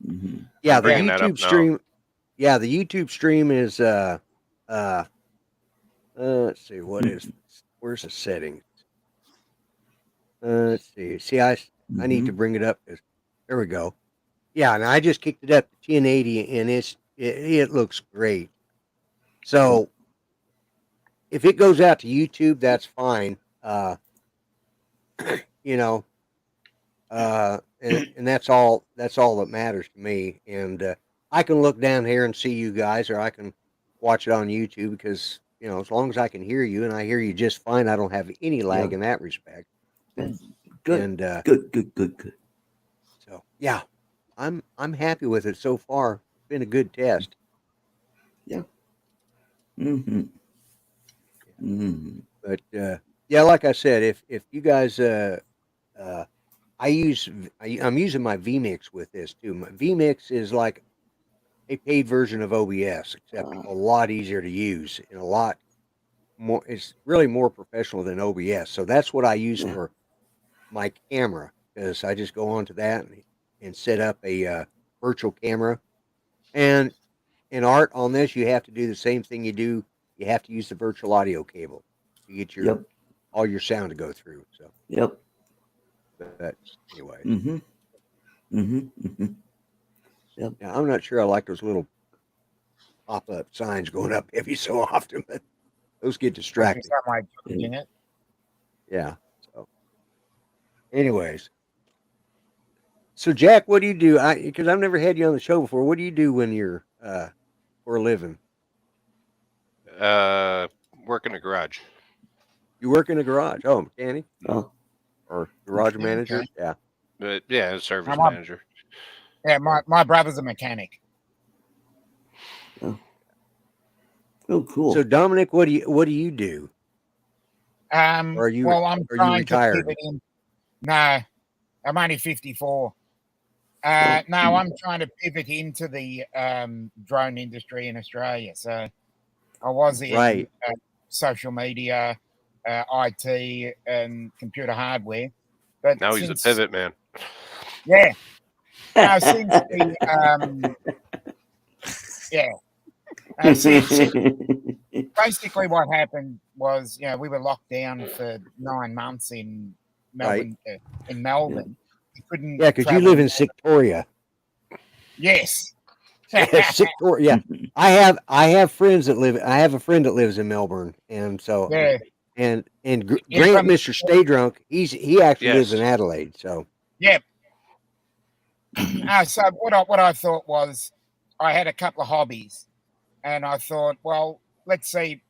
Mhm. yeah, I'm the bringing that up YouTube now. stream. Yeah, the YouTube stream is let's see where's the settings. Let's see. I need to Mhm. bring it up. There we go. Yeah, and I just kicked it up to 1080, and it looks great. So if it goes out to YouTube, that's fine. You know, and that's all. That's all that matters to me. And I can look down here and see you guys, or I can watch it on YouTube because as long as I can hear you and I hear you just fine, I don't have any lag Yeah. in that respect. That's good. And Good. so yeah, I'm happy with it so far. It's been a good test. Yeah. Mhm. Mhm. But yeah, like I said, if you guys uh I'm using my vmix with this too. My vmix is like a paid version of OBS, except a lot easier to use and a lot more. It's really more professional than OBS. So that's what I use Yeah. for my camera, because I just go onto that and set up a virtual camera. And in art on this, you have to do the same thing you do. You have to use the virtual audio cable to get Yep. all your sound to go through. So, Yep. but anyways, Mhm. Mhm. Yep. yeah, I'm not sure I like those little pop up signs going up every so often, but those get There's distracting. some way of Yeah. changing it. Yeah. Anyways, so Jack, what do you do? Because I've never had you on the show before. What do you do when you're for a living? Work in a garage. You work in a garage? Oh, mechanic Oh. or garage Okay. manager? Yeah. Yeah, service Now, manager. my brother's a mechanic. Oh. Oh, cool. So Dominic, what do you do? Or Well, I'm are you trying to retired? pivot in. No, I'm only 54. Oh, No, I'm trying to pivot into the drone industry in Australia. So I was in Right. social media, IT, and computer hardware. But Now he's a pivot man. Yeah. Now, since the basically what happened was, we were locked down for 9 months in Melbourne. Right. In Melbourne, we couldn't. Yeah, because you live in Victoria. Yes. Victoria. Yeah. I have friends that live. I have a friend that lives in Melbourne, and so Yeah. and Yeah, Grant, from- Mr. Stay Drunk, he actually lives Yes. in Adelaide. So Yep. So what I thought was, I had a couple of hobbies, and I thought, well, let's see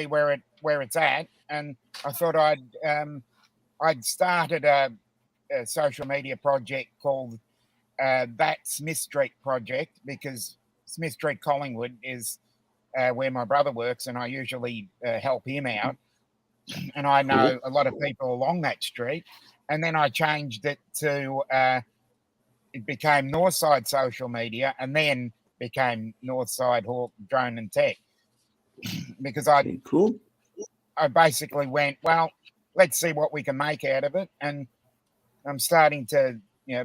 where it's at. And I thought I'd started a social media project called that Smith Street Project, because Smith Street Collingwood is where my brother works, and I usually help him out. And I know a lot of people along that street. And then I changed it to it became Northside Social Media, and then became Northside Hawk Drone and Tech, because Okay, cool. I basically went, well, let's see what we can make out of it. And I'm starting to,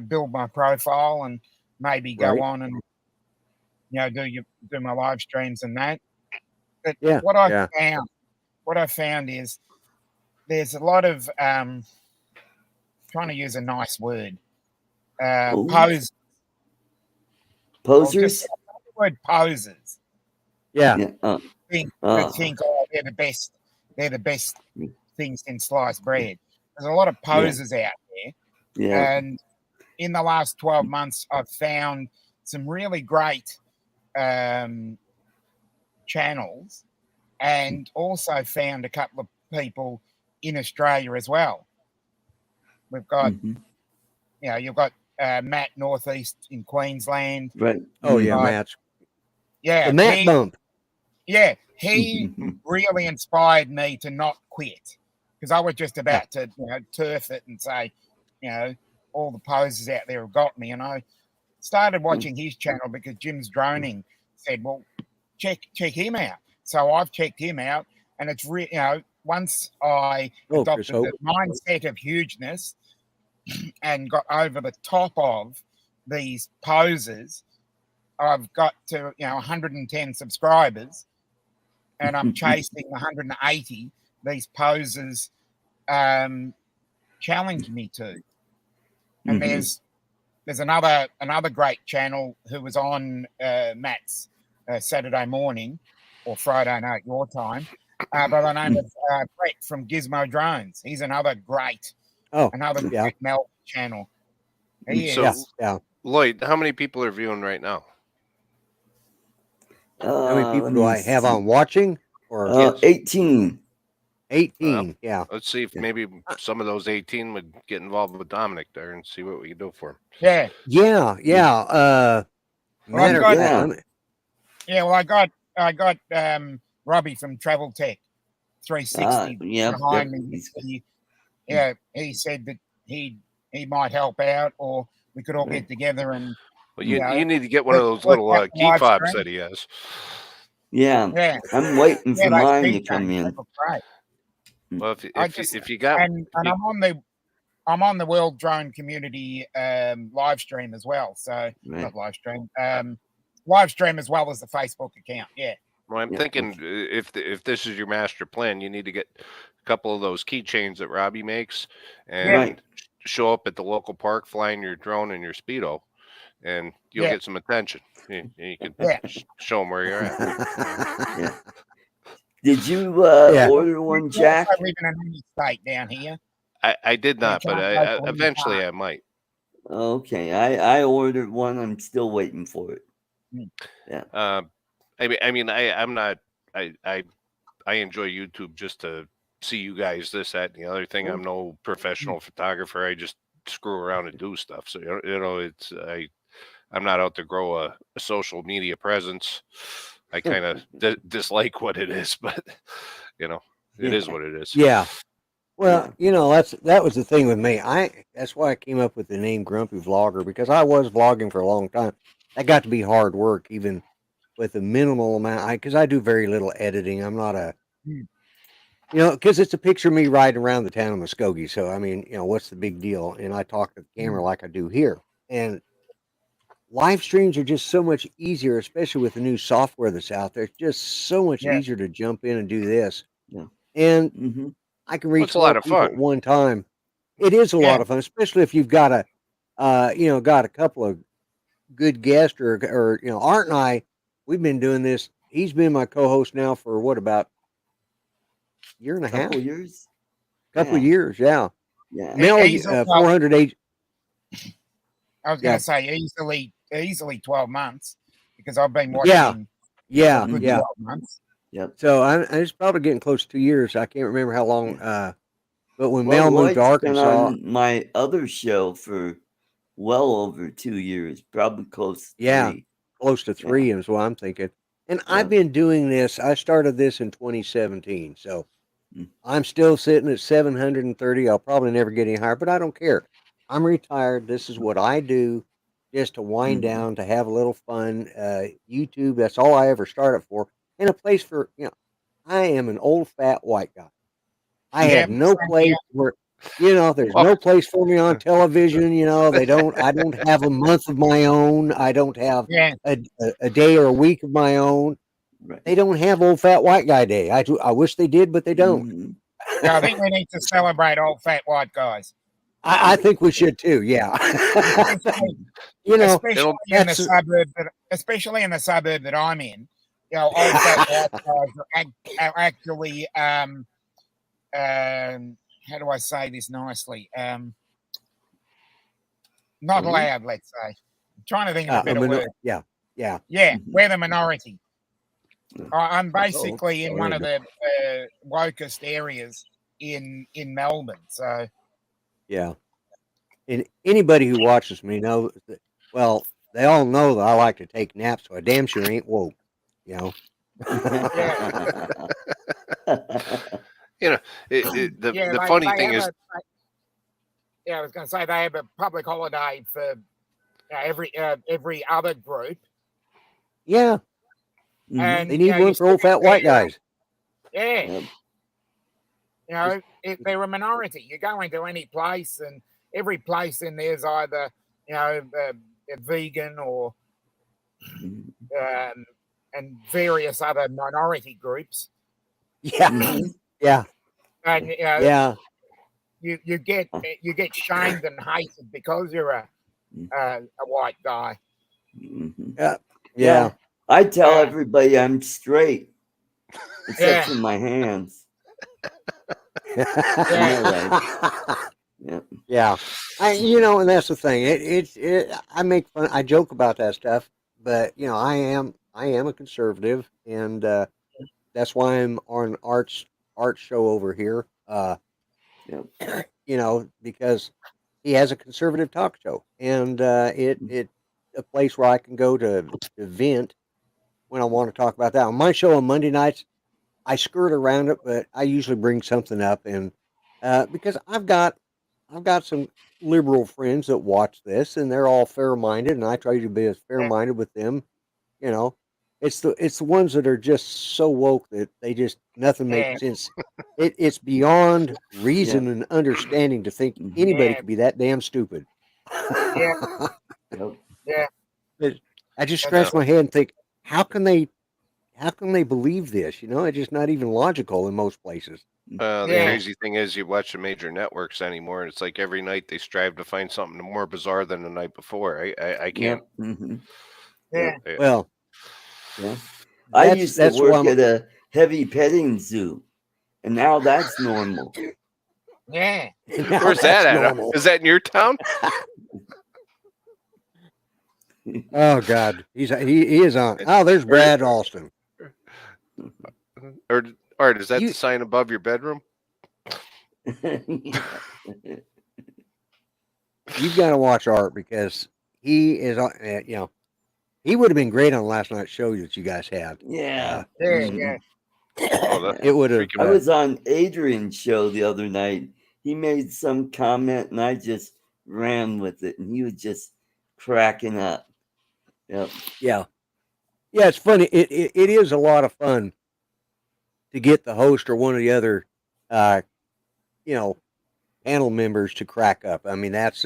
build my profile and maybe go Right. on and, do my live streams and that. But Yeah. what Yeah. I found is there's a lot of, trying to use a nice word, Ooh. pose. I'll just Posers. say the word posers. Yeah. Yeah. Think they're the best thing since sliced bread. There's a lot of posers out there. Yeah. And in the last 12 months, I've found some really great channels, and also found a couple of people in Australia as well. We've got, you've got Matt Northeast in Queensland. Right. Oh yeah, Right. Matt's Yeah. the Matt bump. Yeah. He really inspired me to not quit, because I was just about to, turf it and say, all the poses out there have got me. And I started watching his channel because Jim's Droning said, well, check him out. So I've checked him out, and it's once I adopted the mindset of hugeness and got over the top of these poses, I've got to 110 subscribers, and I'm chasing 180 these poses challenged me to. And there's another great channel who was on Matt's Saturday morning or Friday night your time, by the name of Brett from Gizmo Drones. He's another great great Mel channel. He is. Lloyd, how many people are viewing right now? How many people do I have on watching? Or 18. 18. Yeah. Let's see if maybe some of those 18 would get involved with Dominic there and see what we can do for him. Yeah. Yeah. Well, I got Robbie from Travel Tech 360 behind me. He said that he might help out, or we could all get together and. Well, you need to get one of those little key fobs that he has. Yeah. I'm waiting for mine to come in. Well, if you got, and I'm on the World Drone Community live stream as well. So not live stream, live stream as well as the Facebook account. Yeah. Well, I'm thinking if this is your master plan, you need to get a couple of those keychains that Robbie makes and show up at the local park flying your drone and your Speedo, and you'll get some attention. You can show them where you're at. Did you order one, Jack? I live in a mini state down here. I did not, but eventually I might. Okay, I ordered one. I'm still waiting for it. Yeah. I enjoy YouTube just to see you guys, this, that, and the other thing. I'm no professional photographer. I just screw around and do stuff. So I'm not out to grow a social media presence. I kind of dislike what it is, but it is what it is. Yeah. Well, that was the thing with me. That's why I came up with the name Grumpy Vlogger, because I was vlogging for a long time. That got to be hard work, even with a minimal amount. Because I do very little editing. I'm not because it's a picture of me riding around the town of Muskogee. So I mean, what's the big deal? And I talk to the camera like I do here. And live streams are just so much easier, especially with the new software that's out there. It's just so much easier to jump in and do this. Yeah. And I can reach a lot of fun at one time. It is a lot of fun, especially if you've got a couple of good guests or Art and I, we've been doing this. He's been my co-host now for about a year and a half? Couple years. Couple of years, yeah. Mel, 400 AGL. I was going to say easily 12 months. because I've been watching Yeah. him Yeah, for a good yeah. 12 months. Yep. So I it's probably getting close to 2 years. I can't remember how long. But when Well, Mel moved to Lloyd's been Arkansas, on my other show for well over 2 years, probably close to yeah, 3. close to 3 is what I'm thinking. And Yeah. I've been doing this. I started this in 2017, so Mm. I'm still sitting at 730. I'll probably never get any higher, but I don't care. I'm retired. This is what I do, just to wind Mhm. down, to have a little fun. YouTube. That's all I ever started for, and a place for I am an old fat white guy. I Yeah, have no same place here. where, there's Well, no place for me on television. I don't have a month of my own. I don't have Yeah, a day or a week of my own. Right. They don't have old fat white guy day. I wish they did, but they don't. Mhm. yeah, I think we need to celebrate old fat white guys, I think we should too. Yeah. especially, especially It'll- in the that's suburb that I'm in. Old fat white guys are actually how do I say this nicely? Not allowed, let's say. I'm trying to think of a better word. yeah. Yeah, Mhm. we're the minority. Yeah. I'm basically in sorry, one of the wokest areas in Melbourne. So yeah. And anybody who watches me knows that. Well, they all know that I like to take naps, so I damn sure ain't woke. You know. You know, the yeah, the funny they thing have is, I was going to say they have a public holiday for every other group, Yeah, Mhm. and they need you one for old sit fat white there, guys. Yeah, Yep. they're a minority. You go into any place, and every place in there's either a vegan or Mhm. and various other minority groups, Yeah, Mhm. yeah, and yeah, you get shamed and hated because you're a white guy. Mhm. yeah, Yeah. yeah. I tell Yeah. everybody I'm straight, except Yeah. for my hands. Yeah. Yep. Yeah, and that's the thing. I make fun. I joke about that stuff, but I am a conservative, and that's why I'm on art show over here. Yep. Because he has a conservative talk show, and it a place where I can go to vent when I want to talk about that. On my show on Monday nights, I skirt around it, but I usually bring something up, and because I've got some liberal friends that watch this, and they're all fair minded, and I try to be as fair minded with them. You know, it's the ones that are just so woke that they just nothing Yeah. makes sense. It's beyond Yeah. reason and understanding to think Mhm. anybody Yeah. could be that damn stupid. Yeah. Yep. Yeah. I just That's scratch my head and think, how can they believe this? It's just not even logical in most places. the Yeah. crazy thing is, you watch the major networks anymore, and it's like every night they strive to find something more bizarre than the night before. I can't. Yep. Mhm. Yeah. Yeah. Well, Yeah. I used to that's why work at a heavy petting zoo, and now that's normal. Yeah. now Where's that's that at? normal. Is that in your town? Oh God, he is on. Oh, there's Brad Alston. Or is that the sign above your bedroom? You've got to watch Art because he is on. He would have been great on last night's show that you guys had. Yeah. Yeah. Mhm. Yeah. Oh, that It would have. freaking I was on Adrian's show the other night. He made some comment, and I just ran with it, and he was just cracking up. Yep. Yeah, it's funny. It is a lot of fun to get the host or one of the other, you know, panel members to crack up. I mean, that's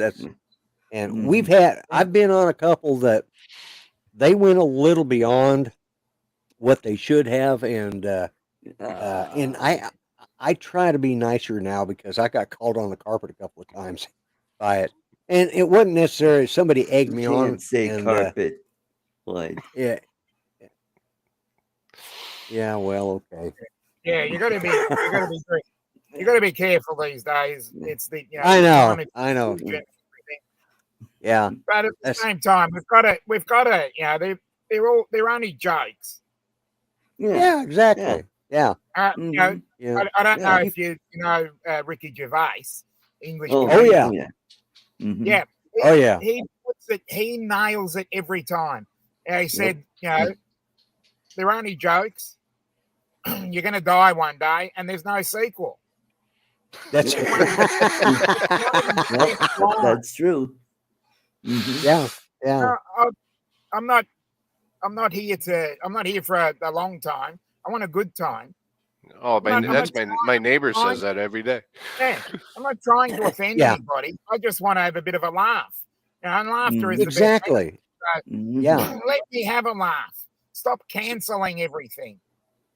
and we've had. I've been on a couple that they went a little beyond what they should have, and I try to be nicer now because I got called on the carpet a couple of times by it, and it wasn't necessarily somebody egged You me can't on. say And, carpet. Like, yeah, yeah. Well, okay. Yeah. You got to be careful these days. It's the I know. climate I know. change and everything. Yeah. But at the That's same time, we've got to they're only jokes. Yeah, exactly. Yeah. You know, Yeah. I don't know Yeah. if you know Ricky Gervais, English Oh, comedian. yeah. yeah. Mhm. Yeah. Oh, yeah. He puts it. He nails it every time. He said, you know, they're only jokes. You're going to die one day, and there's no sequel. That's Yep. That's true. Mhm. yeah. Yeah. No, I'm not. I'm not here for a long time. I want a good time. Oh, I'm not my neighbor trying- says that every day. Yeah, I'm not trying to offend Yeah. anybody. I just want to have a bit of a laugh. You know, and laughter is the best. Exactly. Mhm. Yeah. Let me have a laugh. Stop canceling everything.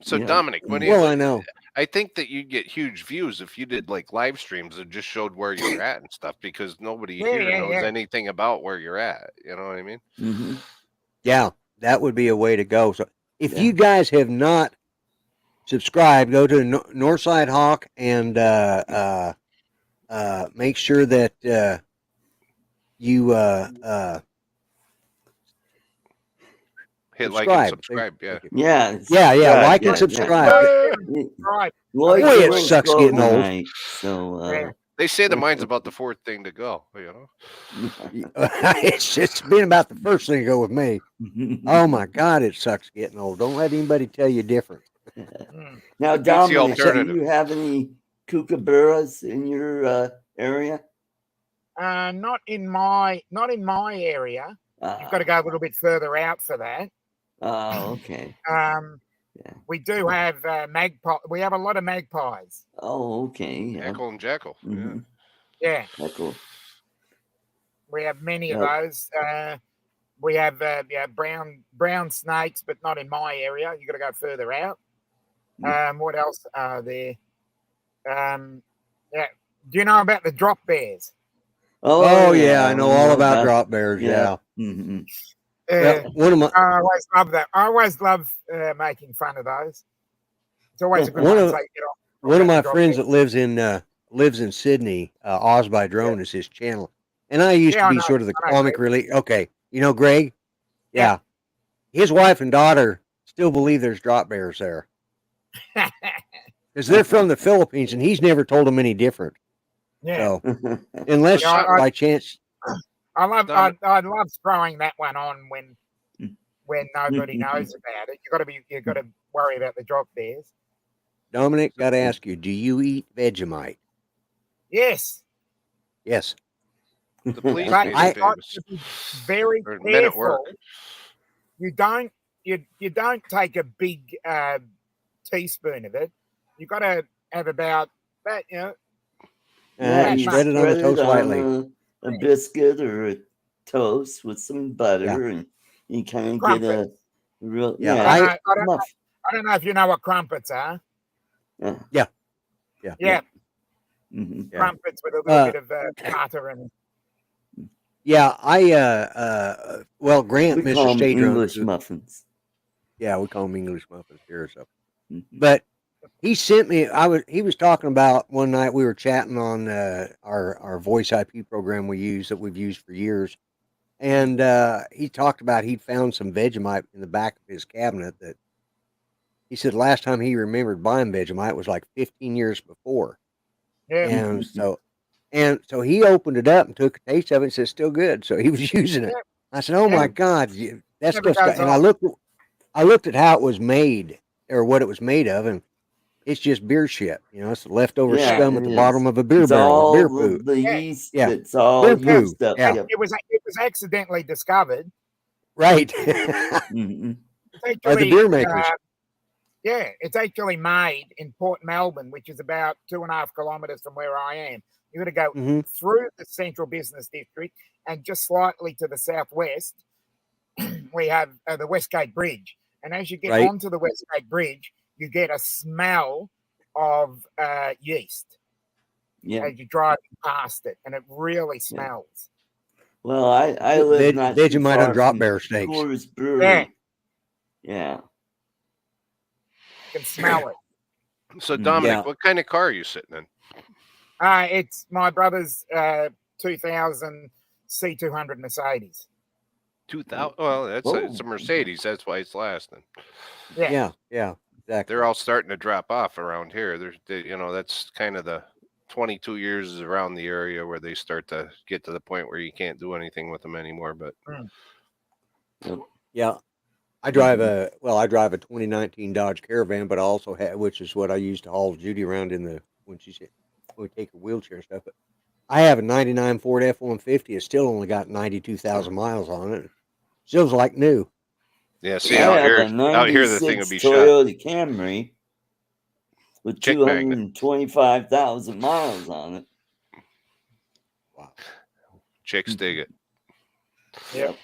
So Yeah. Dominic, when Well, I know. I think that you'd get huge views if you did like live streams that just showed where you're at and stuff, because nobody here knows anything about where you're at. You know what I mean? Mhm. Yeah, that would be a way to go. So if Yeah. you guys have not subscribed, go to Northside Hawk and make sure that you Hit like and subscribe. subscribe. Yeah. Yeah. Yeah, like and yeah. subscribe. Right. Lloyd, Boy, you it weren't sucks slow getting old. tonight, so They say the mine's about the fourth thing to go. You know. It's been about the first thing to go with me. Oh my God, it sucks getting old. Don't let anybody tell you different. Now, That's the Dominic, do alternative. you have any kookaburras in your area? Not in my area. You've got to go a little bit further out for that. Oh, okay. We do have magpie. We have a lot of magpies. Oh, okay. Yeah. Echo and Jackal. Mhm. Yeah, Cool. we have many of Yep. those. We have brown snakes, but not in my area. You got to go further out. What else are there? Yeah. Do you know about the drop bears? Oh yeah, I know all about drop bears. Yeah. Mm-hmm. Well, one of my I always love that. I always love making fun of those. It's always a good one to take it off. One of my friends that lives in Sydney, Oz by Drone is his channel, and I used to be sort of the comic relief. Okay, you know Greg? Yeah. His wife and daughter still believe there's drop bears there because they're from the Philippines, and he's never told them any different. Yeah. So unless by chance, I love throwing that one on when nobody knows about it. You got to worry about the drop bears. Dominic, got to ask you: do you eat Vegemite? Yes. Yes. The police But made I it famous. Very Men at work. careful. You don't take a big teaspoon of it. You got to have about that. You know. You spread it on the toast lightly. A biscuit or a toast with some butter, and you kind of get a real. I don't know if you know what crumpets are. Yeah. Mm-hmm. Crumpets with a little bit of butter and. Yeah, well, Grant, We Mr. call them State Drone, English muffins. Yeah, we call them English muffins here. So, But he sent me. He was talking about one night we were chatting on our voice IP program we've used for years, and he talked about he'd found some Vegemite in the back of his cabinet that he said last time he remembered buying Vegemite was like 15 years before, and so he opened it up and took a taste of it and said, still good. So he was using it. I said, oh my God, that stuff's got, and I looked at how it was made or what it was made of, and it's just beer shit. You know, it's the leftover scum at the bottom of a beer barrel, beer poo. The yeast, it's all beer poo. Up. Yeah. It was accidentally discovered. Right. By the beer makers. It's actually made in Port Melbourne, which is about 2.5 kilometres from where I am. You've got to go through the central business district and just slightly to the southwest, we have the Westgate Bridge. And as you get onto the Westgate Bridge, you get a smell of yeast as you drive past it, and it really smells. Well, I live not Vegemite on drop bear steaks. Coors Brewery. Yeah. You can smell it. So, Dominic, what kind of car are you sitting in? It's my brother's 2000 C200 Mercedes. 2000. Well, it's a Oh. Mercedes. That's why it's lasting. Yeah. Yeah, exactly. They're all starting to drop off around here. That's kind of the 22 years is around the area where they start to get to the point where you can't do anything with them anymore. But Yeah, I drive a 2019 Dodge Caravan, but I also have, which is what I used to haul Judy around when we take her wheelchair and stuff. But I have a '99 Ford F-150. It's still only got 92,000 miles on it. Feels like new. yeah, see I out have a here the thing would 96 be shot. Toyota Camry with Chick magnet. 225,000 miles on it. Wow. Chicks dig it. Yep.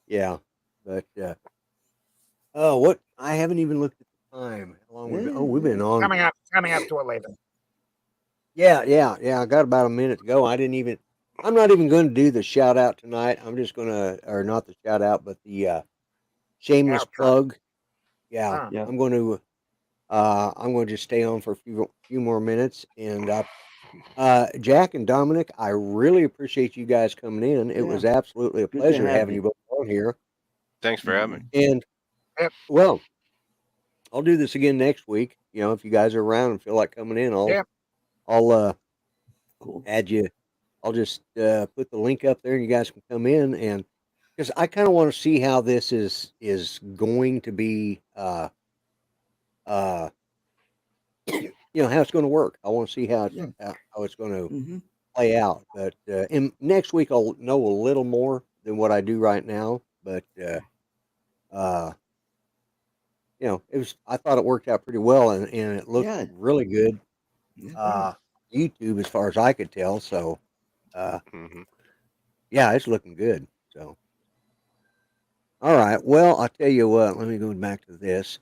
Yeah, but oh, what I haven't even looked at the time. How long we've been? Oh, we've been on. Coming up to 11. Yeah. I got about a minute to go. I'm not even going to do the shout out tonight. I'm just or not the shout out, but the shameless Outro. plug. Yeah, Huh. Yeah. I'm going to just stay on for a few more minutes. And Jack and Dominic, I really appreciate you guys coming in. It was absolutely a Good to pleasure have having you. you both on here. Thanks for having me. And Yep. well, I'll do this again next week. You know, if you guys are around and feel like coming in, Yep. I'll Cool. add you. I'll just put the link up there, and you guys can come in. And because I kind of want to see how this is going to be, how it's going to work. I want to see how it's going to Mm-hmm. play out. But next week I'll know a little more than what I do right now. But I thought it worked out pretty well, and it looked really good. YouTube, as far as I could tell. So, yeah, it's looking good. So, all right. Well, I'll tell you what. Let me go back to this.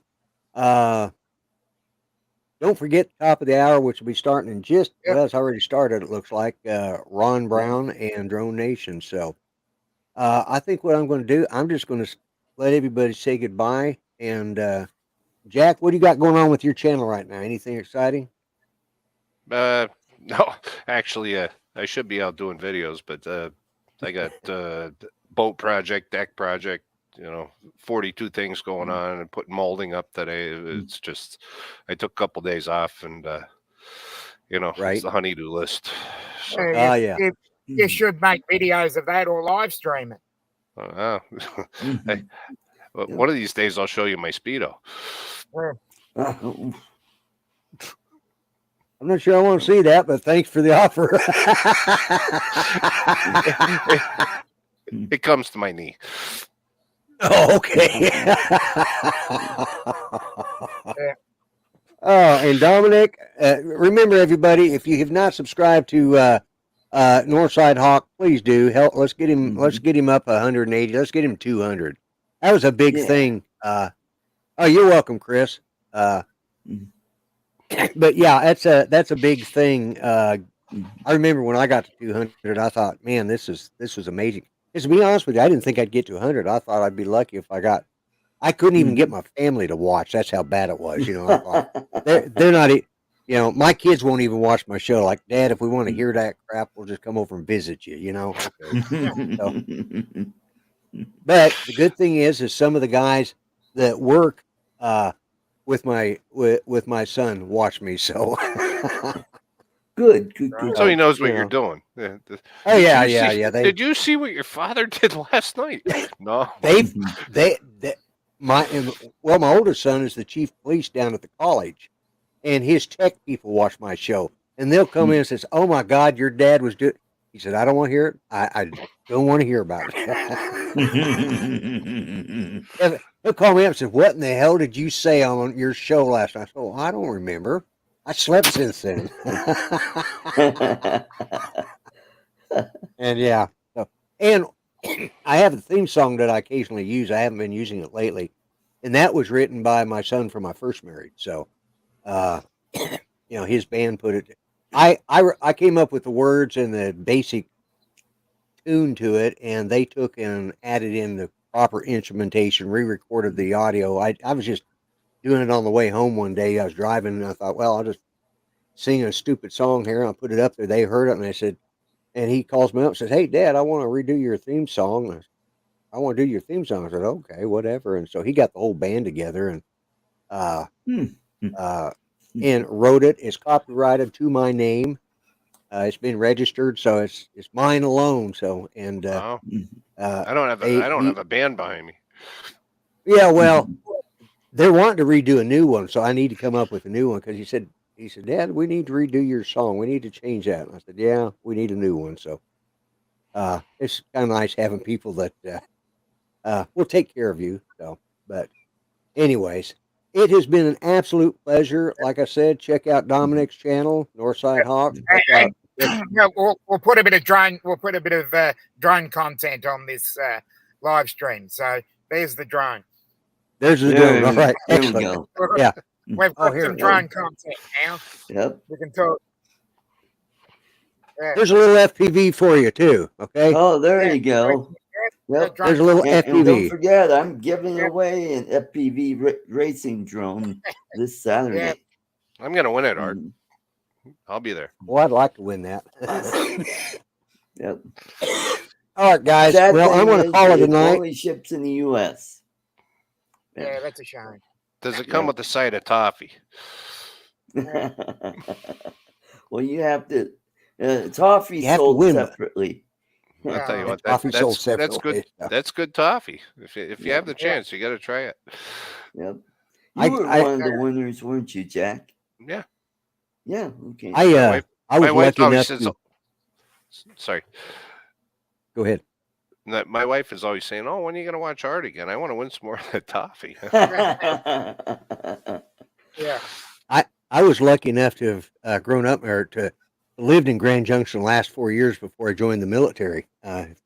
Don't forget top of the hour, which will be starting in well, it's already started. It looks like Ron Brown and Drone Nation. So, I think what I'm going to do, I'm just going to let everybody say goodbye. And Jack, what do you got going on with your channel right now? Anything exciting? No, actually, I should be out doing videos, but I got boat project, deck project, 42 things going on, and putting molding up today. It's just, I took a couple days off, and it's the honey-do list. So, You should make videos of that or live stream it. Hey, one of these days I'll show you my Speedo. I'm not sure I want to see that, but thanks for the offer. It comes to my knee. Oh, okay. Oh, and Dominic, remember everybody, if you have not subscribed to Northside Hawk, please do. Let's get him. Let's get him up 180. Let's get him 200. That was a big thing. Oh, you're welcome, Chris. But yeah, that's a big thing. I remember when I got to 200, I thought, man, this was amazing. Because to be honest with you, I didn't think I'd get to 100. I thought I'd be lucky if I couldn't even get my family to watch. That's how bad it was. I thought they're not. My kids won't even watch my show. Like, Dad, if we want to hear that crap, we'll just come over and visit you. Okay. So, but the good thing is some of the guys that work with my son watch me. So good. So he knows what you're doing. Oh yeah. Did you see what your father did last night? No. My oldest son is the chief of police down at the college, and his tech people watch my show, and they'll come in and says, "Oh my God, your dad was doing." He said, "I don't want to hear it. I don't want to hear about it." He'll call me up and say, "What in the hell did you say on your show last night?" I said, "Oh, I don't remember. I slept since then." And yeah, and I have a theme song that I occasionally use. I haven't been using it lately, and that was written by my son from my first marriage. So, his band put it. I came up with the words and the basic tune to it, and they took and added in the proper instrumentation, re-recorded the audio. I was just doing it on the way home one day. I was driving, and I thought, well, I'll just sing a stupid song here. I'll put it up there. They heard it, and they said, and he calls me up and says, "Hey, Dad, I want to redo your theme song." I want to do your theme song. I said, okay, whatever. And so he got the whole band together and uh, Hmm. and wrote it. It's copyrighted to my name. It's been registered, so it's mine alone. So and Wow. uh, I don't have they I don't he, have a band behind me. yeah, well, they're wanting to redo a new one, so I need to come up with a new one because he said, Dad, we need to redo your song. We need to change that. And I said, yeah, we need a new one. So it's kind of nice having people that will take care of you. So, but anyways, it has been an absolute pleasure. Like I said, check out Dominic's channel, Northside Hawks. Check out. We'll put a bit of drone content on this live stream. So there's the drone. There's the drone. All right, There we excellent. go. Yeah. We've got here some it drone content now. Yep. We can talk. Yeah. There's a little FPV for you too. Okay. Oh, there Yeah. you go. Yep. There's a little And don't FPV. forget, I'm giving away an FPV racing drone this Saturday. I'm gonna win it, Art. Mhm. I'll be there. Well, I'd like to win that. Yep. All right, guys. Sad Well, I'm thing going to is call it a it night. only ships in the U.S. Yeah, that's a shame. Does it come Yeah. with a side of toffee? Well, you have to. Toffee You have to sold win. separately. I'll tell you what, Toffee sold that's separately. good. That's good toffee. If you Yeah. have the chance, you got to try it. Yep. I- You were I- one of the winners, weren't you, Jack? Yeah. Yeah. Okay. I was My wife lucky always enough says, to. sorry. Go ahead. My wife is always saying, "Oh, when are you going to watch Art again? I want to win some more of that toffee." Yeah. I was lucky enough to have grown up or to lived in Grand Junction the last 4 years before I joined the military,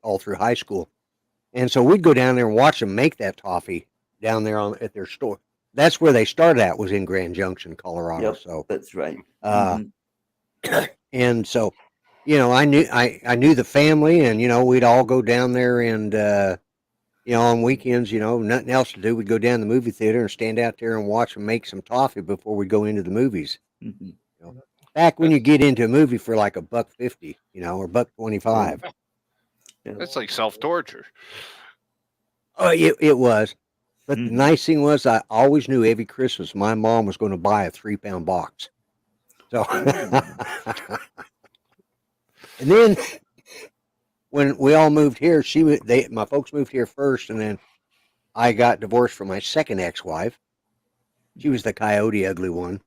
all through high school. And so we'd go down there and watch them make that toffee down there at their store. That's where they started at, was in Grand Junction, Colorado. Yep. So That's right. and so, I knew the family, and we'd all go down there, and on weekends, nothing else to do, we'd go down to the movie theater and stand out there and watch them make some toffee before we go into the movies. Mhm. Back when you get into a movie for like $1.50, or $1.25. That's like self-torture. Oh, it was. But Mhm. the nice thing was, I always knew every Christmas my mom was going to buy a 3-pound box. So, and then when we all moved here, my folks moved here first, and then I got divorced from my second ex-wife. She was the coyote ugly one.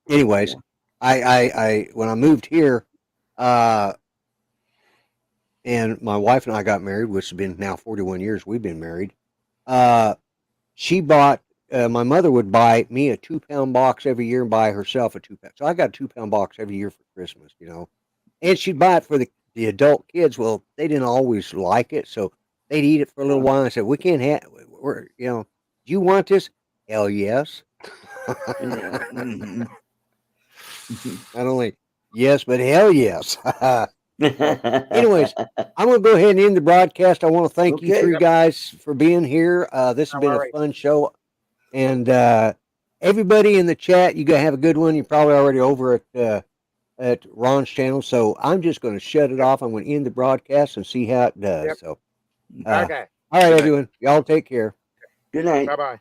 Anyways, I when I moved here, and my wife and I got married, which has been now 41 years we've been married. She bought, my mother would buy me a 2-pound box every year and buy herself a 2-pound. So I got a 2-pound box every year for Christmas, and she'd buy it for the adult kids. Well, they didn't always like it, so they'd eat it for a little while. And I said, we can't have, do you want this? Hell yes. Yeah. Mhm. Not only yes, but hell yes. Anyways, I'm going to go ahead and end the broadcast. I want to thank you Okay. three guys for being here. This has No been worries. a fun show. And everybody in the chat, you guys have a good one. You're probably already over at Ron's channel. So I'm just going to shut it off. I'm going to end the broadcast and see how it does. Yep. So, Okay. all right, Good night. everyone. Y'all take care. Good night. Bye bye.